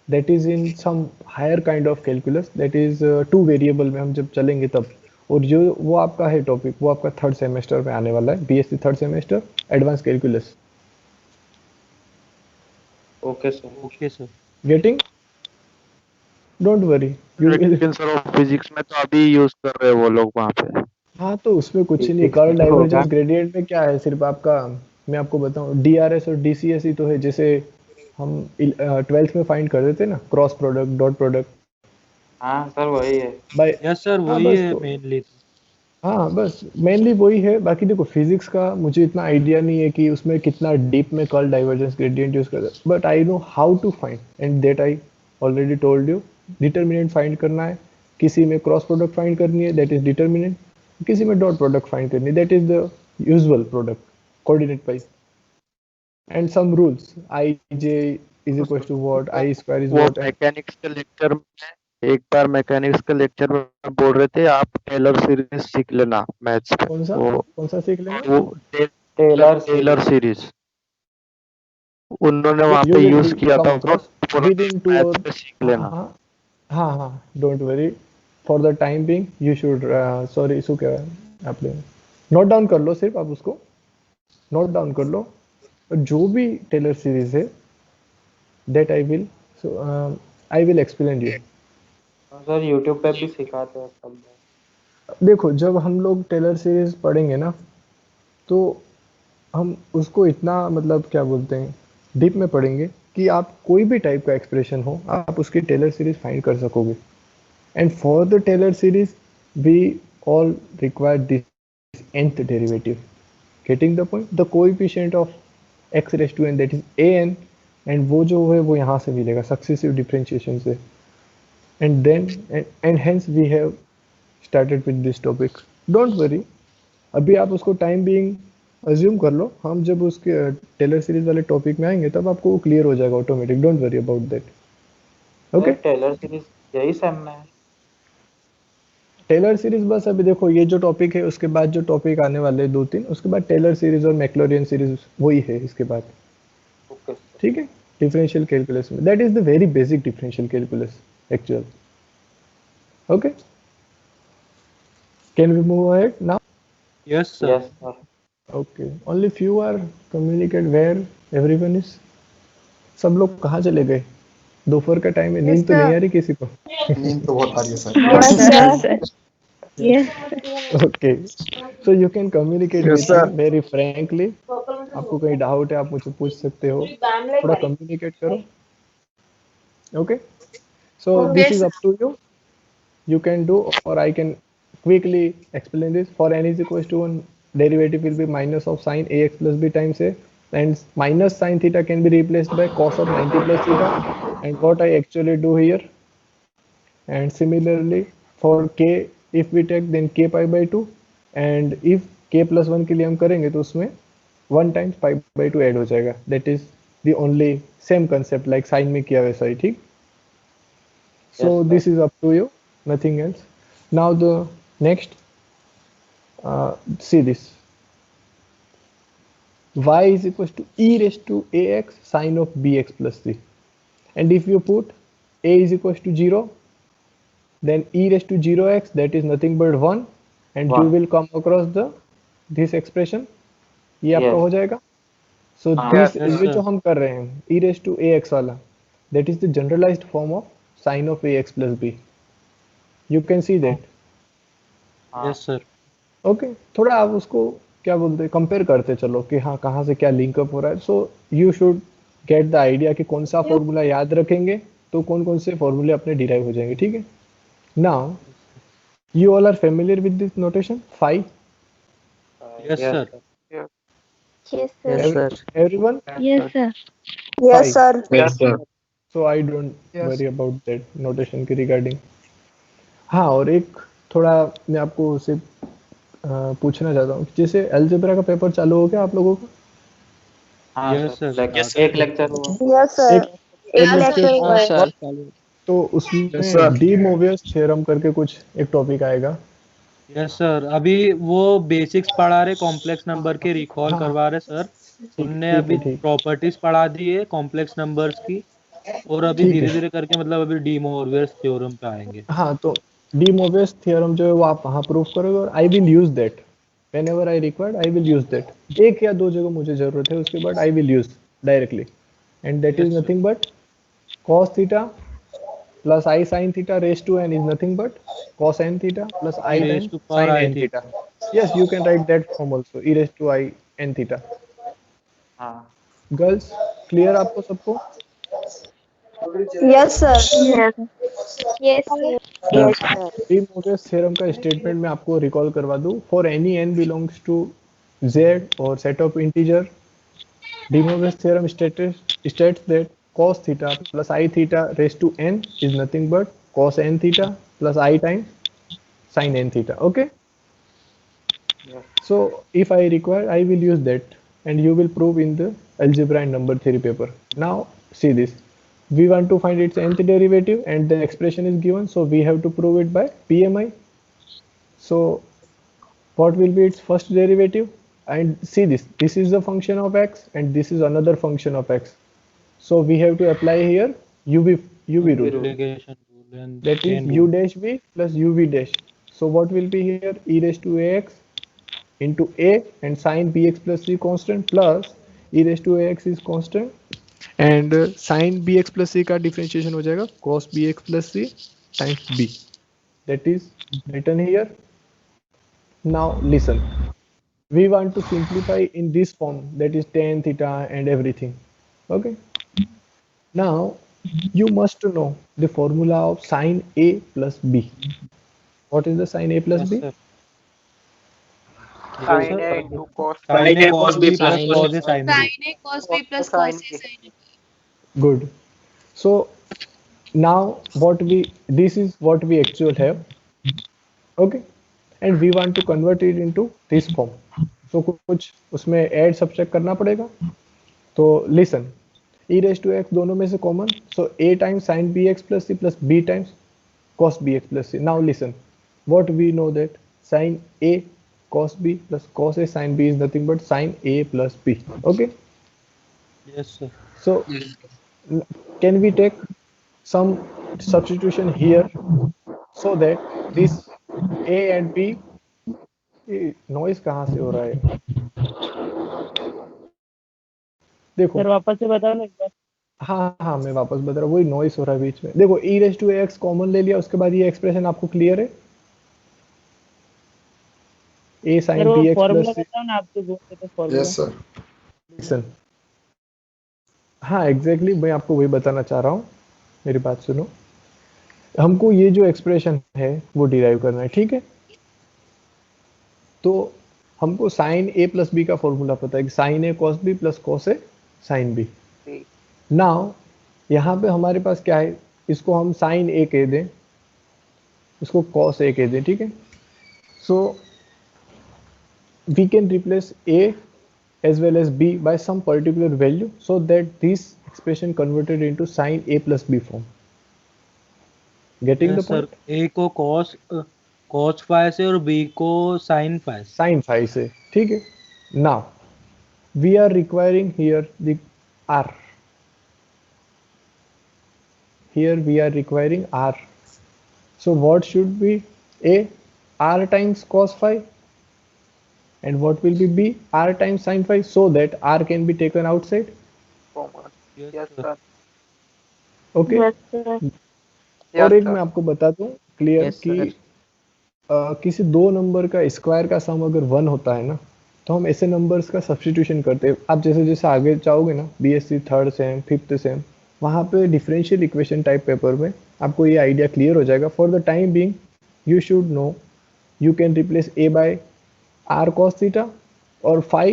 that is in some higher kind of calculus, that is two variable में हम जब चलेंगे तब। और जो वो आपका है टॉपिक, वो आपका थर्ड सेमेस्टर में आने वाला है, BSc third semester, advance calculus. Okay sir. Okay sir. Getting? Don't worry, you will. लेकिन सर वो फिजिक्स में तो अभी यूज कर रहे हैं वो लोग वहाँ पे। हाँ, तो उसमें कुछ नहीं। कर्ल, डाइवर्जेंस, ग्रेडियंट में क्या है, सिर्फ आपका, मैं आपको बताऊं, डीआरएस और डीसीएस ही तो है। जैसे हम 12th में फाइंड कर देते ना, क्रॉस प्रोडक्ट, डॉट प्रोडक्ट। हाँ सर वही है। बाय, यस सर, हाँ वही बस है तो, मेनली। हाँ बस मेनली वही है। बाकी देखो फिजिक्स का मुझे इतना आइडिया नहीं है कि उसमें कितना डीप में कर्ल, डाइवर्जेंस, ग्रेडियंट यूज करते हैं, but I know how to find, and that I already told you. Determinant find करना है, किसी में क्रॉस प्रोडक्ट फाइंड करनी है, दैट इज डिटर्मिनेंट, किसी में डॉट प्रोडक्ट फाइंड करनी है, that is the usual product coordinate wise, and some rules, i j is equal to what, i square is वो व्हाट। मैकेनिक्स के लेक्चर में एक बार मैकेनिक्स के लेक्चर में बोल रहे थे आप टेलर सीरीज सीख लेना मैथ्स पे। कौन सा सीख लेना? वो टेलर सीरीज उन्होंने वहाँ पे यूज किया था, within 2 मैथ्स पे सीख लेना। हाँ, don't worry, for the time being you should, sorry इसको क्या है, आपने नोट डाउन कर लो, सिर्फ आप उसको नोट डाउन कर लो। जो भी टेलर सीरीज है that I will explain you. Sir YouTube पे भी सिखाते हैं सब। देखो जब हम लोग टेलर सीरीज पढ़ेंगे ना, तो हम उसको इतना, मतलब क्या बोलते हैं, डीप में पढ़ेंगे कि आप कोई भी टाइप का एक्सप्रेशन हो, आप उसकी टेलर सीरीज फाइंड कर सकोगे। And for the Taylor series we all require this nth derivative. Getting the point? The coefficient of x raise to n, that is an, and वो जो है वो यहाँ से मिलेगा सक्सेसिव डिफरेंशिएशन से। And then and hence we have started with this topic. Don't worry, अभी आप उसको टाइम बीइंग अज्यूम कर लो, हम जब उसके टेलर सीरीज वाले टॉपिक में आएंगे तब आपको वो क्लियर हो जाएगा automatic. Don't worry about that. Okay, Taylor series यही सेम में है। टेलर सीरीज बस अभी देखो ये जो टॉपिक है, उसके बाद जो टॉपिक आने वाले हैं 2-3, उसके बाद टेलर सीरीज और मैक्लॉरियन सीरीज वही है इसके बाद। ठीक है, डिफरेंशियल कैलकुलस में that is the very basic differential calculus actual. Okay, can we move ahead now? Yes, sir. Yes, sir. Okay, only few are communicate where everyone is. सब लोग कहाँ चले गए? दोपहर का टाइम है, नींद तो नहीं आ रही किसी को? नींद तो बहुत आ रही है sir. Yes, sir. Yes. Okay, so you can communicate Yes, with sir. Me very frankly. आपको कहीं डाउट है आप मुझे पूछ सकते हो, थोड़ा कम्युनिकेट करो. Okay, so this is up to you. You can do, or I can quickly explain this. For n is equals to 1, derivative will be minus of sine ax plus b times a, and minus sine theta can be replaced by cos of 90 plus theta, and what I actually do here. And similarly for k, if we take then k pi by 2, and if k plus 1 के लिए हम करेंगे तो उसमें 1 times pi by 2 add हो जाएगा. That is the only same concept like sin में किया वैसा ही. ठीक. So Yes, sir. this is up to you, nothing else. Now the next, see this, y is equals to e raised to ax sine of bx plus c, and if you put a is equals to 0, then e raised to 0x, that is nothing but 1, and you 1. will come across the this expression. ये आपका Yes. हो जाएगा. So हाँ. this Yes, ये sir. जो हम कर रहे हैं e raised to ax वाला, that is the generalized form of sine of ax plus b. You can see that. Yes, sir. Okay, थोड़ा आप उसको क्या बोलते हैं, कंपेयर करते चलो कि हाँ कहाँ से क्या लिंकअप हो रहा है. So you should get the idea कि कौन सा फॉर्मूला याद रखेंगे तो कौन कौन से फॉर्मूले अपने डिराइव हो जाएंगे. ठीक है. Now you all are familiar with this notation phi? Yes, Yes, sir. sir. Yes, sir. Yes, sir. Everyone? Yes, sir. Yes, sir. Yes, sir. So I don't worry about that notation के regarding. हाँ, और एक थोड़ा मैं आपको सिर्फ पूछना चाहता हूँ, जैसे अलजेब्रा का पेपर चालू हो गया आप लोगों का? हाँ Yes, sir. sir. Yes, sir. एक लेक्चर हुआ. Yes, sir. एक एक लेक्चर हुआ है. सर चालू. तो Yes, उसमें sir. डी मोवियस थ्योरम करके कुछ एक टॉपिक आएगा. यस सर, अभी वो बेसिक्स पढ़ा रहे, कॉम्प्लेक्स नंबर के रिकॉल हाँ. करवा रहे सर. उनने ठीक है, अभी ठीक. प्रॉपर्टीज पढ़ा दी है कॉम्प्लेक्स नंबर्स की, और अभी ठीक है. धीरे धीरे करके मतलब अभी डी मोवियस थ्योरम पे आएंगे. हाँ, तो डी मोवियस थ्योरम जो है वो आप वहाँ प्रूफ करोगे, और I will use that whenever I required. I will use that. एक या दो जगह मुझे जरूरत है, उसके बाद I will use directly, and that is Yes, sir. nothing but cos theta plus I sin theta raised to n is nothing but cos n theta plus I E raised times to power sin I n theta. Yes, you can write that form also, e raised to I n theta. हाँ. Girls, clear आपको सबको? Yes, sir. Yes, sir. Yes, sir. De Moivre's theorem का statement मैं आपको recall करवा दूं. For any n belongs to z और set of integer, De Moivre's theorem states that cos theta plus I theta raised to n is nothing but cos n theta plus I times sin n theta. Okay. Yes. So if I require, I will use that, and you will prove in the algebra and number theory paper. Now see this. We want to find its nth derivative, and the expression is given, so we have to prove it by PMI. So what will be its first derivative? And see this. This is the function of x, and this is another function of x. So we have to apply here UV rule. Integration rule and That is chain u rule. dash v plus uv dash. So what will be here? E raised to ax into a, and sin bx plus c constant, plus e raised to ax is constant, and sin bx plus c का differentiation हो जाएगा cos bx plus c times b. That is written here. Now listen. We want to simplify in this form, that is tan theta and everything. Okay. Now you must know the formula of sin a plus b. What is the sin a plus Yes, b? sir. Yes, Sin sir. A into cos Sin A cos B plus Sin A. cos A sin B. Sin A cos B plus Sin cos A A. sin A. Good. So now this is what we actually have. Okay. And we want to convert it into this form. So कुछ उसमें add subtract करना पड़ेगा. तो listen. E raised to x दोनों में से common. So a times sin bx plus c plus b times cos bx plus c. Now listen. What we know that sin a cos b plus cos a sin b is nothing but sin a plus b. Okay. Yes, sir. So can we take some substitution here so that this A and B, noise कहाँ से हो रहा है? देखो sir वापस से बताओ ना एक बार। हाँ मैं वापस बता रहा हूँ, वही नॉइस हो रहा है बीच में। देखो e⁻x कॉमन ले लिया, उसके बाद ये एक्सप्रेशन आपको क्लियर है? a sin सर वो bx फॉर्मूला प्लस बताओ ना, आप जो बोलते थे फॉर्मूला। Yes sir. लिसन, हाँ एग्जैक्टली मैं आपको वही बताना चाह रहा हूँ, मेरी बात सुनो। हमको ये जो एक्सप्रेशन है वो डिराइव करना है, ठीक है? तो हमको साइन a प्लस बी का फॉर्मूला पता है कि sine a cos b plus cos a sine b। Now यहाँ पे हमारे पास क्या है, इसको हम साइन a कह दें, इसको cos a कह दें, ठीक है? सो we can replace a as well as b by some particular value so that this expression converted into sin a plus b form. Getting the point? a को cos phi से और b को sin phi से। sin phi से, ठीक है? Now we are requiring here the r. Here we are requiring r. So what should be a? R times cos phi. And what will be b? R times sin phi, so that r can be taken outside. Yes sir. Okay. Yes, sir. और एक मैं आपको बता दूं clear कि किसी दो number का स्क्वायर का सम अगर 1 होता है ना, तो हम ऐसे नंबर्स का सब्स्टिट्यूशन करते हैं। आप जैसे जैसे आगे चाहोगे ना, BSc 3rd same 5th same, वहाँ पे डिफरेंशियल इक्वेशन टाइप पेपर में आपको ये आइडिया क्लियर हो जाएगा। For the time being you should know you can replace a by r cos theta or phi,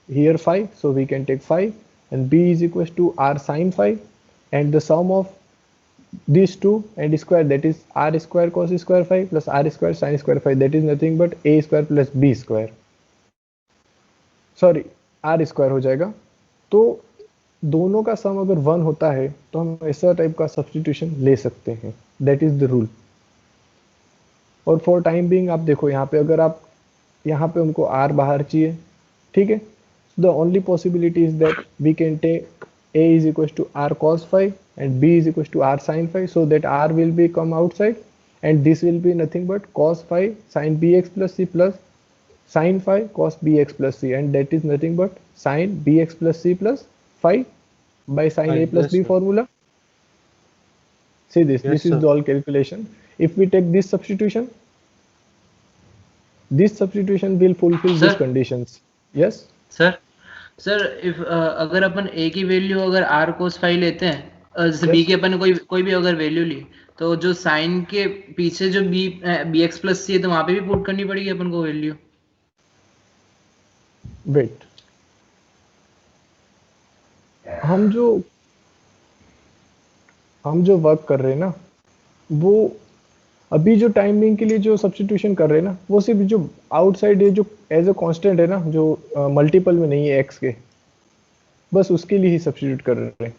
here phi, so we can take phi, and b is equals to r sin phi, and the sum of these two and square, that is r square cos square phi plus r square sin square phi, that is nothing but a square plus b square, sorry r square हो जाएगा। तो दोनों का सम अगर 1 होता है तो हम ऐसा टाइप का सब्स्टिट्यूशन ले सकते हैं, दैट इज द रूल। और फॉर टाइम बीइंग आप देखो यहाँ पे, अगर आप यहाँ पे उनको r बाहर चाहिए, ठीक है? The only possibility is that we can take a is equals to r cos phi and b is equals to r sin phi, so that r will be come outside and this will be nothing but cos phi sin bx plus c plus sin phi cos bx plus c, and that is nothing but sin bx plus c plus phi by sin a plus b formula. See this, Yes, this is sir. the all calculation. If we take this substitution will fulfill these Sir. conditions. Yes? Sir if अगर अपन a की value अगर r cos phi लेते हैं, जैसे b की अपन कोई भी अगर वैल्यू ली, तो जो साइन के पीछे जो bx प्लस c है, तो वहां पे भी पुट करनी पड़ेगी अपन को वैल्यू। वेट, हम जो वर्क कर रहे हैं ना, वो अभी जो टाइमिंग के लिए जो सब्स्टिट्यूशन कर रहे हैं ना, वो सिर्फ जो आउटसाइड है, जो एज अ कांस्टेंट है ना, जो मल्टीपल में नहीं है x के, बस उसके लिए ही सब्स्टिट्यूट कर रहे हैं।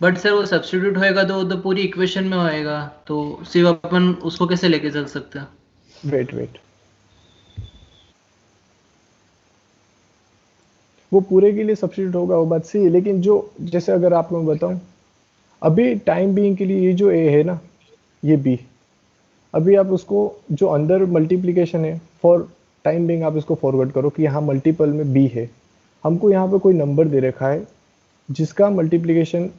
बट सर वो सब्स्टिट्यूट होएगा तो पूरी इक्वेशन में होएगा, तो सिर्फ अपन उसको कैसे लेके चल सकते हैं? वेट, वो पूरे के लिए सब्स्टिट्यूट होगा, वो बात सही है, लेकिन जो जैसे अगर आपको मैं बताऊं, अभी टाइम बीइंग के लिए ये जो a है ना, ये b, अभी आप उसको जो अंदर मल्टीप्लिकेशन है, फॉर टाइम बीइंग आप इसको फॉरवर्ड करो कि यहाँ मल्टीपल में b है। हमको यहाँ पे कोई नंबर दे रखा है जिसका मल्टीप्लिकेशन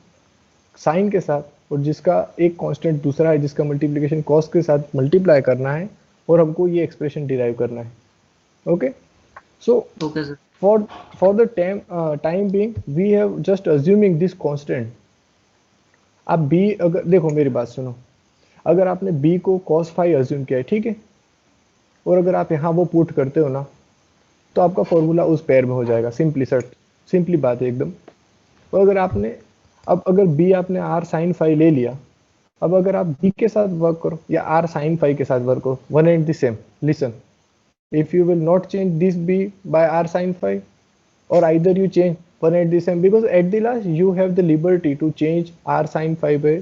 साइन के साथ और जिसका एक कांस्टेंट दूसरा है जिसका मल्टीप्लिकेशन कॉस के साथ मल्टीप्लाई करना है, और हमको ये एक्सप्रेशन डिराइव करना है। Okay, so okay sir. for the time being we have just assuming this constant। आप b, अगर देखो मेरी बात सुनो, अगर आपने b को cos phi अज्यूम किया है, ठीक है, और अगर आप यहाँ वो पुट करते हो ना, तो आपका फॉर्मूला उस पेयर में हो जाएगा। सिंपली बात है एकदम। और अगर आपने अगर b आपने r sin phi ले लिया, अब अगर आप b के साथ वर्क करो या r sin phi के साथ वर्क करो, one and the same. Listen, if you will not change this b by r sin phi, or either you change one at the same, because at the last you have the liberty to change r sin phi by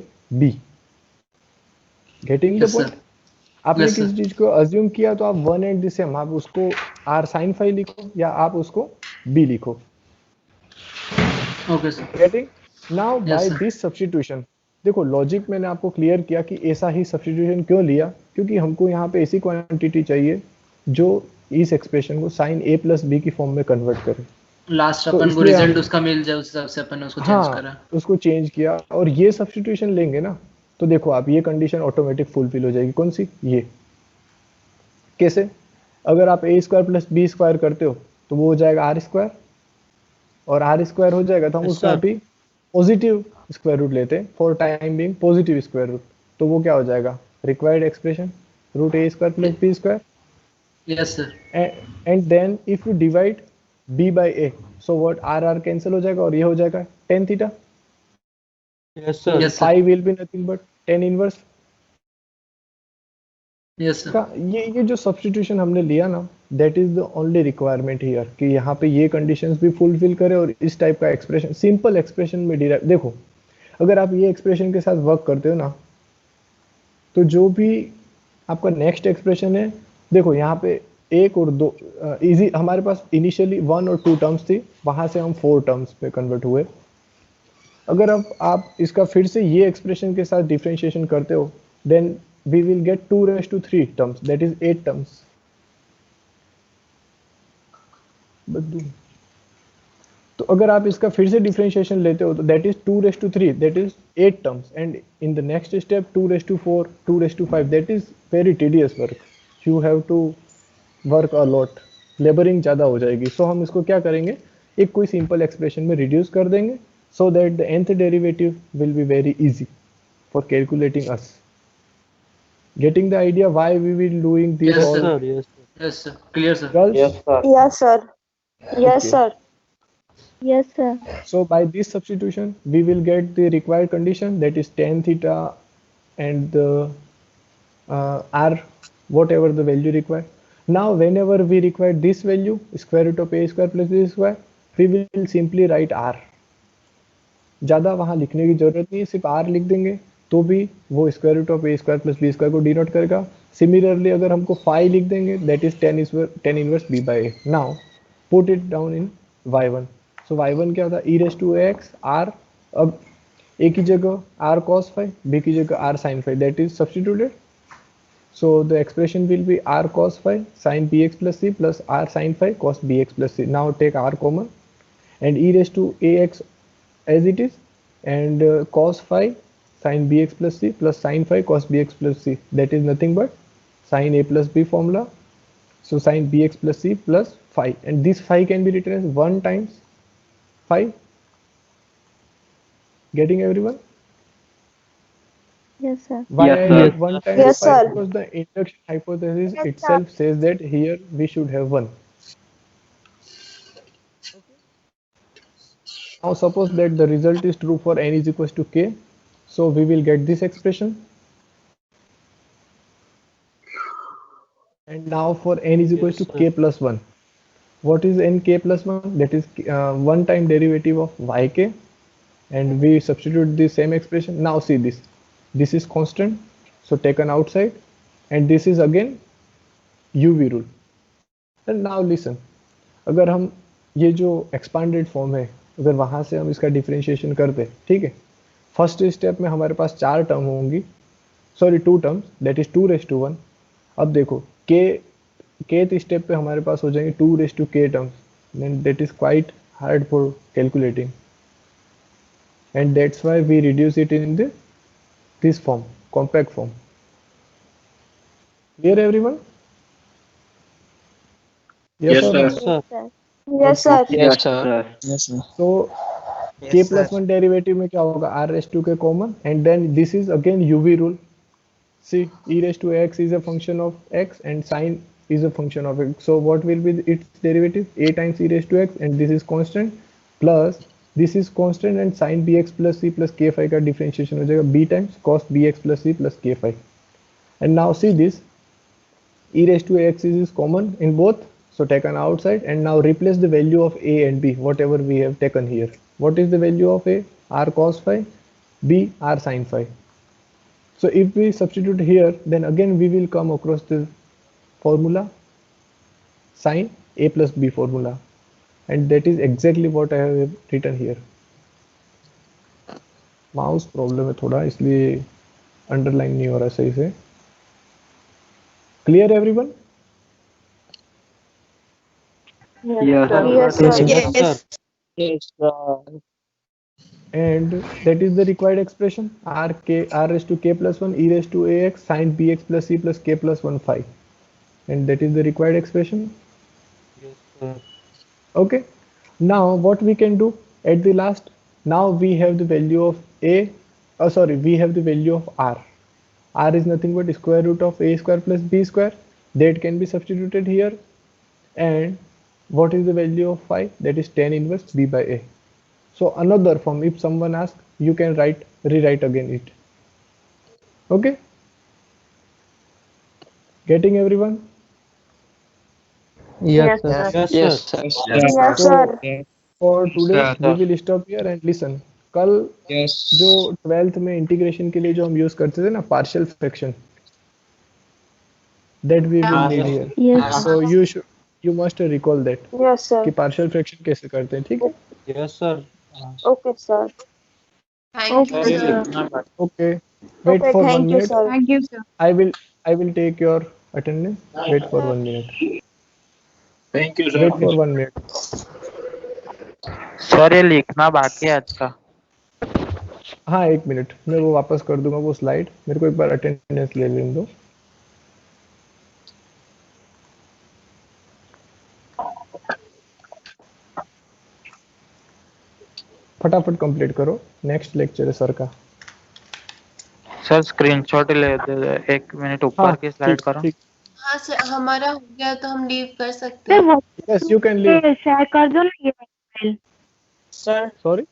b। Getting the point? आपने किसी चीज को assume किया तो आप one and the same, आप उसको r sin phi लिखो या आप उसको b लिखो। Okay sir. Getting? Now Yes, by sir. This substitution, देखो लॉजिक मैंने आपको क्लियर किया कि ऐसा ही सब्स्टिट्यूशन क्यों लिया, क्योंकि हमको यहाँ पे ऐसी क्वांटिटी चाहिए जो इस एक्सप्रेशन को साइन a प्लस बी की फॉर्म में कन्वर्ट करे। लास्ट तो अपन को इसलिए रिजल्ट हम उसका मिल जाए, उस हिसाब से अपन ने उसको चेंज हाँ करा। उसको चेंज किया, और ये सब्स्टिट्यूशन लेंगे ना तो देखो आप ये कंडीशन ऑटोमेटिक फुलफिल हो जाएगी। कौन सी? ये कैसे? अगर आप a square plus b square करते हो तो वो हो जाएगा आर स्क्वायर, और आर स्क्वायर हो जाएगा तो हम Yes, उसका sir. अभी पॉजिटिव स्क्वायर रूट लेते हैं for time being, positive square root, तो वो क्या हो जाएगा? Required expression root a square plus b square, Yes, sir. And then if you divide b by a, so what r r cancel हो जाएगा और ये हो जाएगा tan theta. Yes, So sir. Yes, sir. phi will be nothing but tan inverse Yes, sir. का। ये जो substitution हमने लिया ना, that is the only requirement here कि यहाँ पे ये कंडीशंस भी फुलफिल करे और इस टाइप का एक्सप्रेशन, सिंपल एक्सप्रेशन में डिराइव। देखो अगर आप ये एक्सप्रेशन के साथ वर्क करते हो ना, तो जो भी आपका नेक्स्ट एक्सप्रेशन है, देखो यहाँ पे एक और दो इजी, हमारे पास इनिशियली 1 और 2 टर्म्स थी, वहां से हम 4 टर्म्स पे कन्वर्ट हुए। अगर अब आप इसका फिर से ये एक्सप्रेशन के साथ डिफरेंशिएशन करते हो, then we will get 2 raised to 3 terms, that is 8 terms. तो अगर आप इसका फिर से डिफरेंशिएशन लेते हो तो that is 2 raised to 3, that is 8 terms, and in the next step 2 raised to 4, 2 raised to 5, that is very tedious work. You have to work a lot, labouring ज़्यादा हो जाएगी। सो हम इसको क्या करेंगे, एक कोई सिंपल एक्सप्रेशन में रिड्यूस कर देंगे, so that the nth derivative will be very easy for calculating us. Getting the idea why we will doing this Yes, all? sir. Yes, sir. Yes, sir. Clear, sir. Girls? Yes, sir. Yes, sir. Yes, Okay. sir. Yes, sir. So by this substitution, we will get the required condition, that is tan theta and the r, whatever the value required. Now whenever we require this value, square root of a square plus b square, we will simply write r. ज़्यादा वहाँ लिखने की जरूरत नहीं है, सिर्फ r लिख देंगे तो भी वो square root of a square plus b square को डिनोट करेगा। सिमिलरली अगर हमको फाई लिख देंगे, that is tan inverse b by a। Now put it down in y1। So y1 क्या था? e raise to x r, अब a की जगह r cos phi, b की जगह r sin phi, that is substituted. So the expression will be r cos phi sin bx plus c plus r sin phi cos bx plus c। Now take r common and e raised to ax as it is, and cos phi sin bx plus c plus sin phi cos bx plus c, that is nothing but sin a plus b formula. So sin bx plus c plus phi, and this phi can be written as 1 times phi. Getting everyone? Yes, sir. Why Yes, I sir. write 1 times Yes, phi? sir. Because the induction hypothesis Yes, sir. itself says that here we should have 1. Now suppose that the result is true for n is equals to k, so we will get this expression. And now for n is equals to Yes, sir. k plus 1. What is n k plus 1? That is 1 time derivative of yk, and we substitute the same expression. Now see this. This is constant, so taken outside, and this is again uv rule. And now listen, अगर हम ये जो expanded form है, अगर वहां से हम इसका डिफरेंशिएशन करते, ठीक है, फर्स्ट स्टेप में हमारे पास 4 टर्म होंगी, sorry 2 terms, that is 2 raise to 1। अब देखो के स्टेप पे हमारे पास हो जाएंगे 2 raise to k terms, then that is quite hard for calculating, and that's why we reduce it in this form, compact form. Clear everyone? Yes, or sir. no? Yes, sir. Yes, sir. Yes, sir. Yes, sir. So k plus 1 derivative में क्या होगा? r raised to k common, and then this is again uv rule. See, e raised to x is a function of x and sin is a function of x. So what will be its derivative? A times e raised to x, and this is constant, plus this is constant, and sin bx plus c plus k phi का differentiation हो जाएगा b times cos bx plus c plus k phi. And now see this, e raised to x is common in both, so taken outside, and now replace the value of a and b, whatever we have taken here. What is the value of a? r cos phi, b r sin phi. So if we substitute here, then again we will come across the formula, sin a plus b formula, and that is exactly what I have written here. Mouse problem है थोड़ा, इसलिए underline नहीं हो रहा सही से। Clear everyone? Yes, sir. Yes, sir. Yes, sir. And that is the required expression r raised to k plus 1 e raised to ax sin bx plus c plus k plus 1 phi, and that is the required expression. Yes, sir. Okay, now what we can do at the last, now we have the value of we have the value of r is nothing but square root of a square plus b square, that can be substituted here. And what is the value of phi? That is tan inverse b by a. So another form, if someone asks, you can rewrite again it. Okay, getting everyone? Yes, sir. sir. Yes, sir. Yes, So sir. for today Yes, we will stop here and listen. कल Yes. जो 12th में integration के लिए जो हम use करते थे ना partial fraction, that we will need here. Yes. So you must recall that Yes, sir. कि पार्शियल फ्रैक्शन कैसे करते हैं, ठीक है? Yes, sir. Okay, sir. Thank you, Okay, sir. sir. Okay, wait Okay, for 1 thank you, minute. sir. Thank you, sir. I will take your attendance. Wait for 1 minute. Thank you, Wait for 1 minute. Sir ये लिखना बाकी है आज का। हाँ 1 minute, मैं वो वापस कर दूंगा वो स्लाइड, मेरे को एक बार अटेंडेंस ले लेने दो। फटाफट कंप्लीट करो, नेक्स्ट लेक्चर है सर का। सर स्क्रीनशॉट ले दे, 1 मिनट ऊपर हाँ, की स्लाइड ठीक करो। ठीक। हाँ सर, हमारा हो गया तो हम लीव कर सकते सर हैं। Yes you can leave. Share कर दो ना ये file. Sir. Sorry,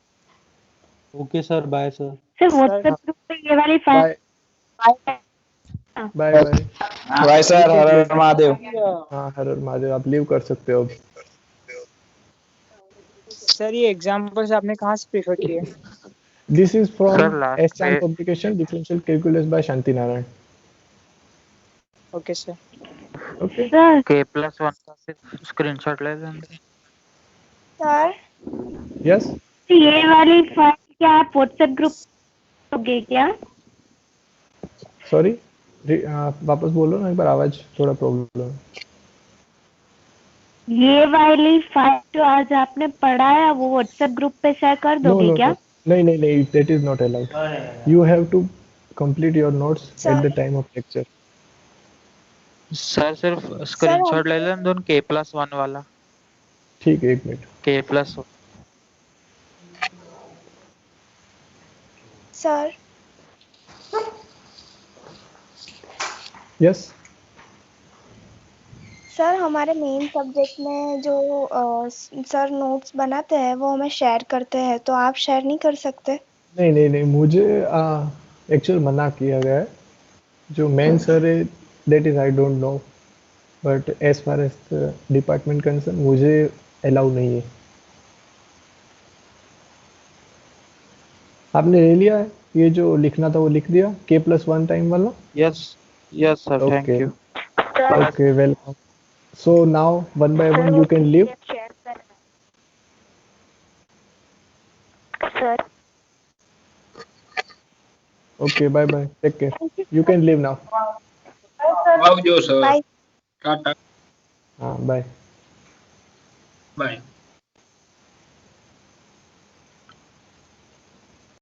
Okay, sir. Bye, sir. Sir WhatsApp group पे ये वाली file bye bye bye. Bye sir, Har Har Mahadev. हाँ हर हर महादेव, आप लीव कर सकते हो अब। सर ये एग्जाम्पल्स आपने कहाँ से प्रेफर किए? This is Sir, from last S Chand page. Publication differential calculus by Shanti Narayan. Okay sir. Okay sir k+1 का स्क्रीनशॉट ले लेंगे। सर यस, ये वाली फाइल क्या आप व्हाट्सएप ग्रुप दोगे क्या? सॉरी वापस बोलो ना एक बार, आवाज थोड़ा प्रॉब्लम है। ये वाली फाइल जो आज आपने पढ़ा है वो व्हाट्सएप ग्रुप पे शेयर कर नो दोगे नो क्या? नो, नहीं नहीं नहीं, that is not allowed. You have to complete your notes at the time of lecture. Sir सिर्फ स्क्रीनशॉट ले लें दोनों k+1 वाला। ठीक है 1 minute. k+1 sir yes sir हमारे मेन सब्जेक्ट में जो सर नोट्स बनाते हैं वो हमें शेयर करते हैं, तो आप शेयर नहीं कर सकते? नहीं नहीं नहीं, मुझे एक्चुअल मना किया गया है। जो मेन सर है that is I don't know, but as far as department concern मुझे अलाउ नहीं है। आपने ले लिया है ये जो लिखना था वो लिख दिया k+1 टाइम वाला? Yes yes sir, thank Okay. You. Okay, welcome. So now one by one you can leave. Sir Okay, bye bye. Take care. You can leave now. आओ जो सर। बाय। टाटा। हाँ bye. बाय।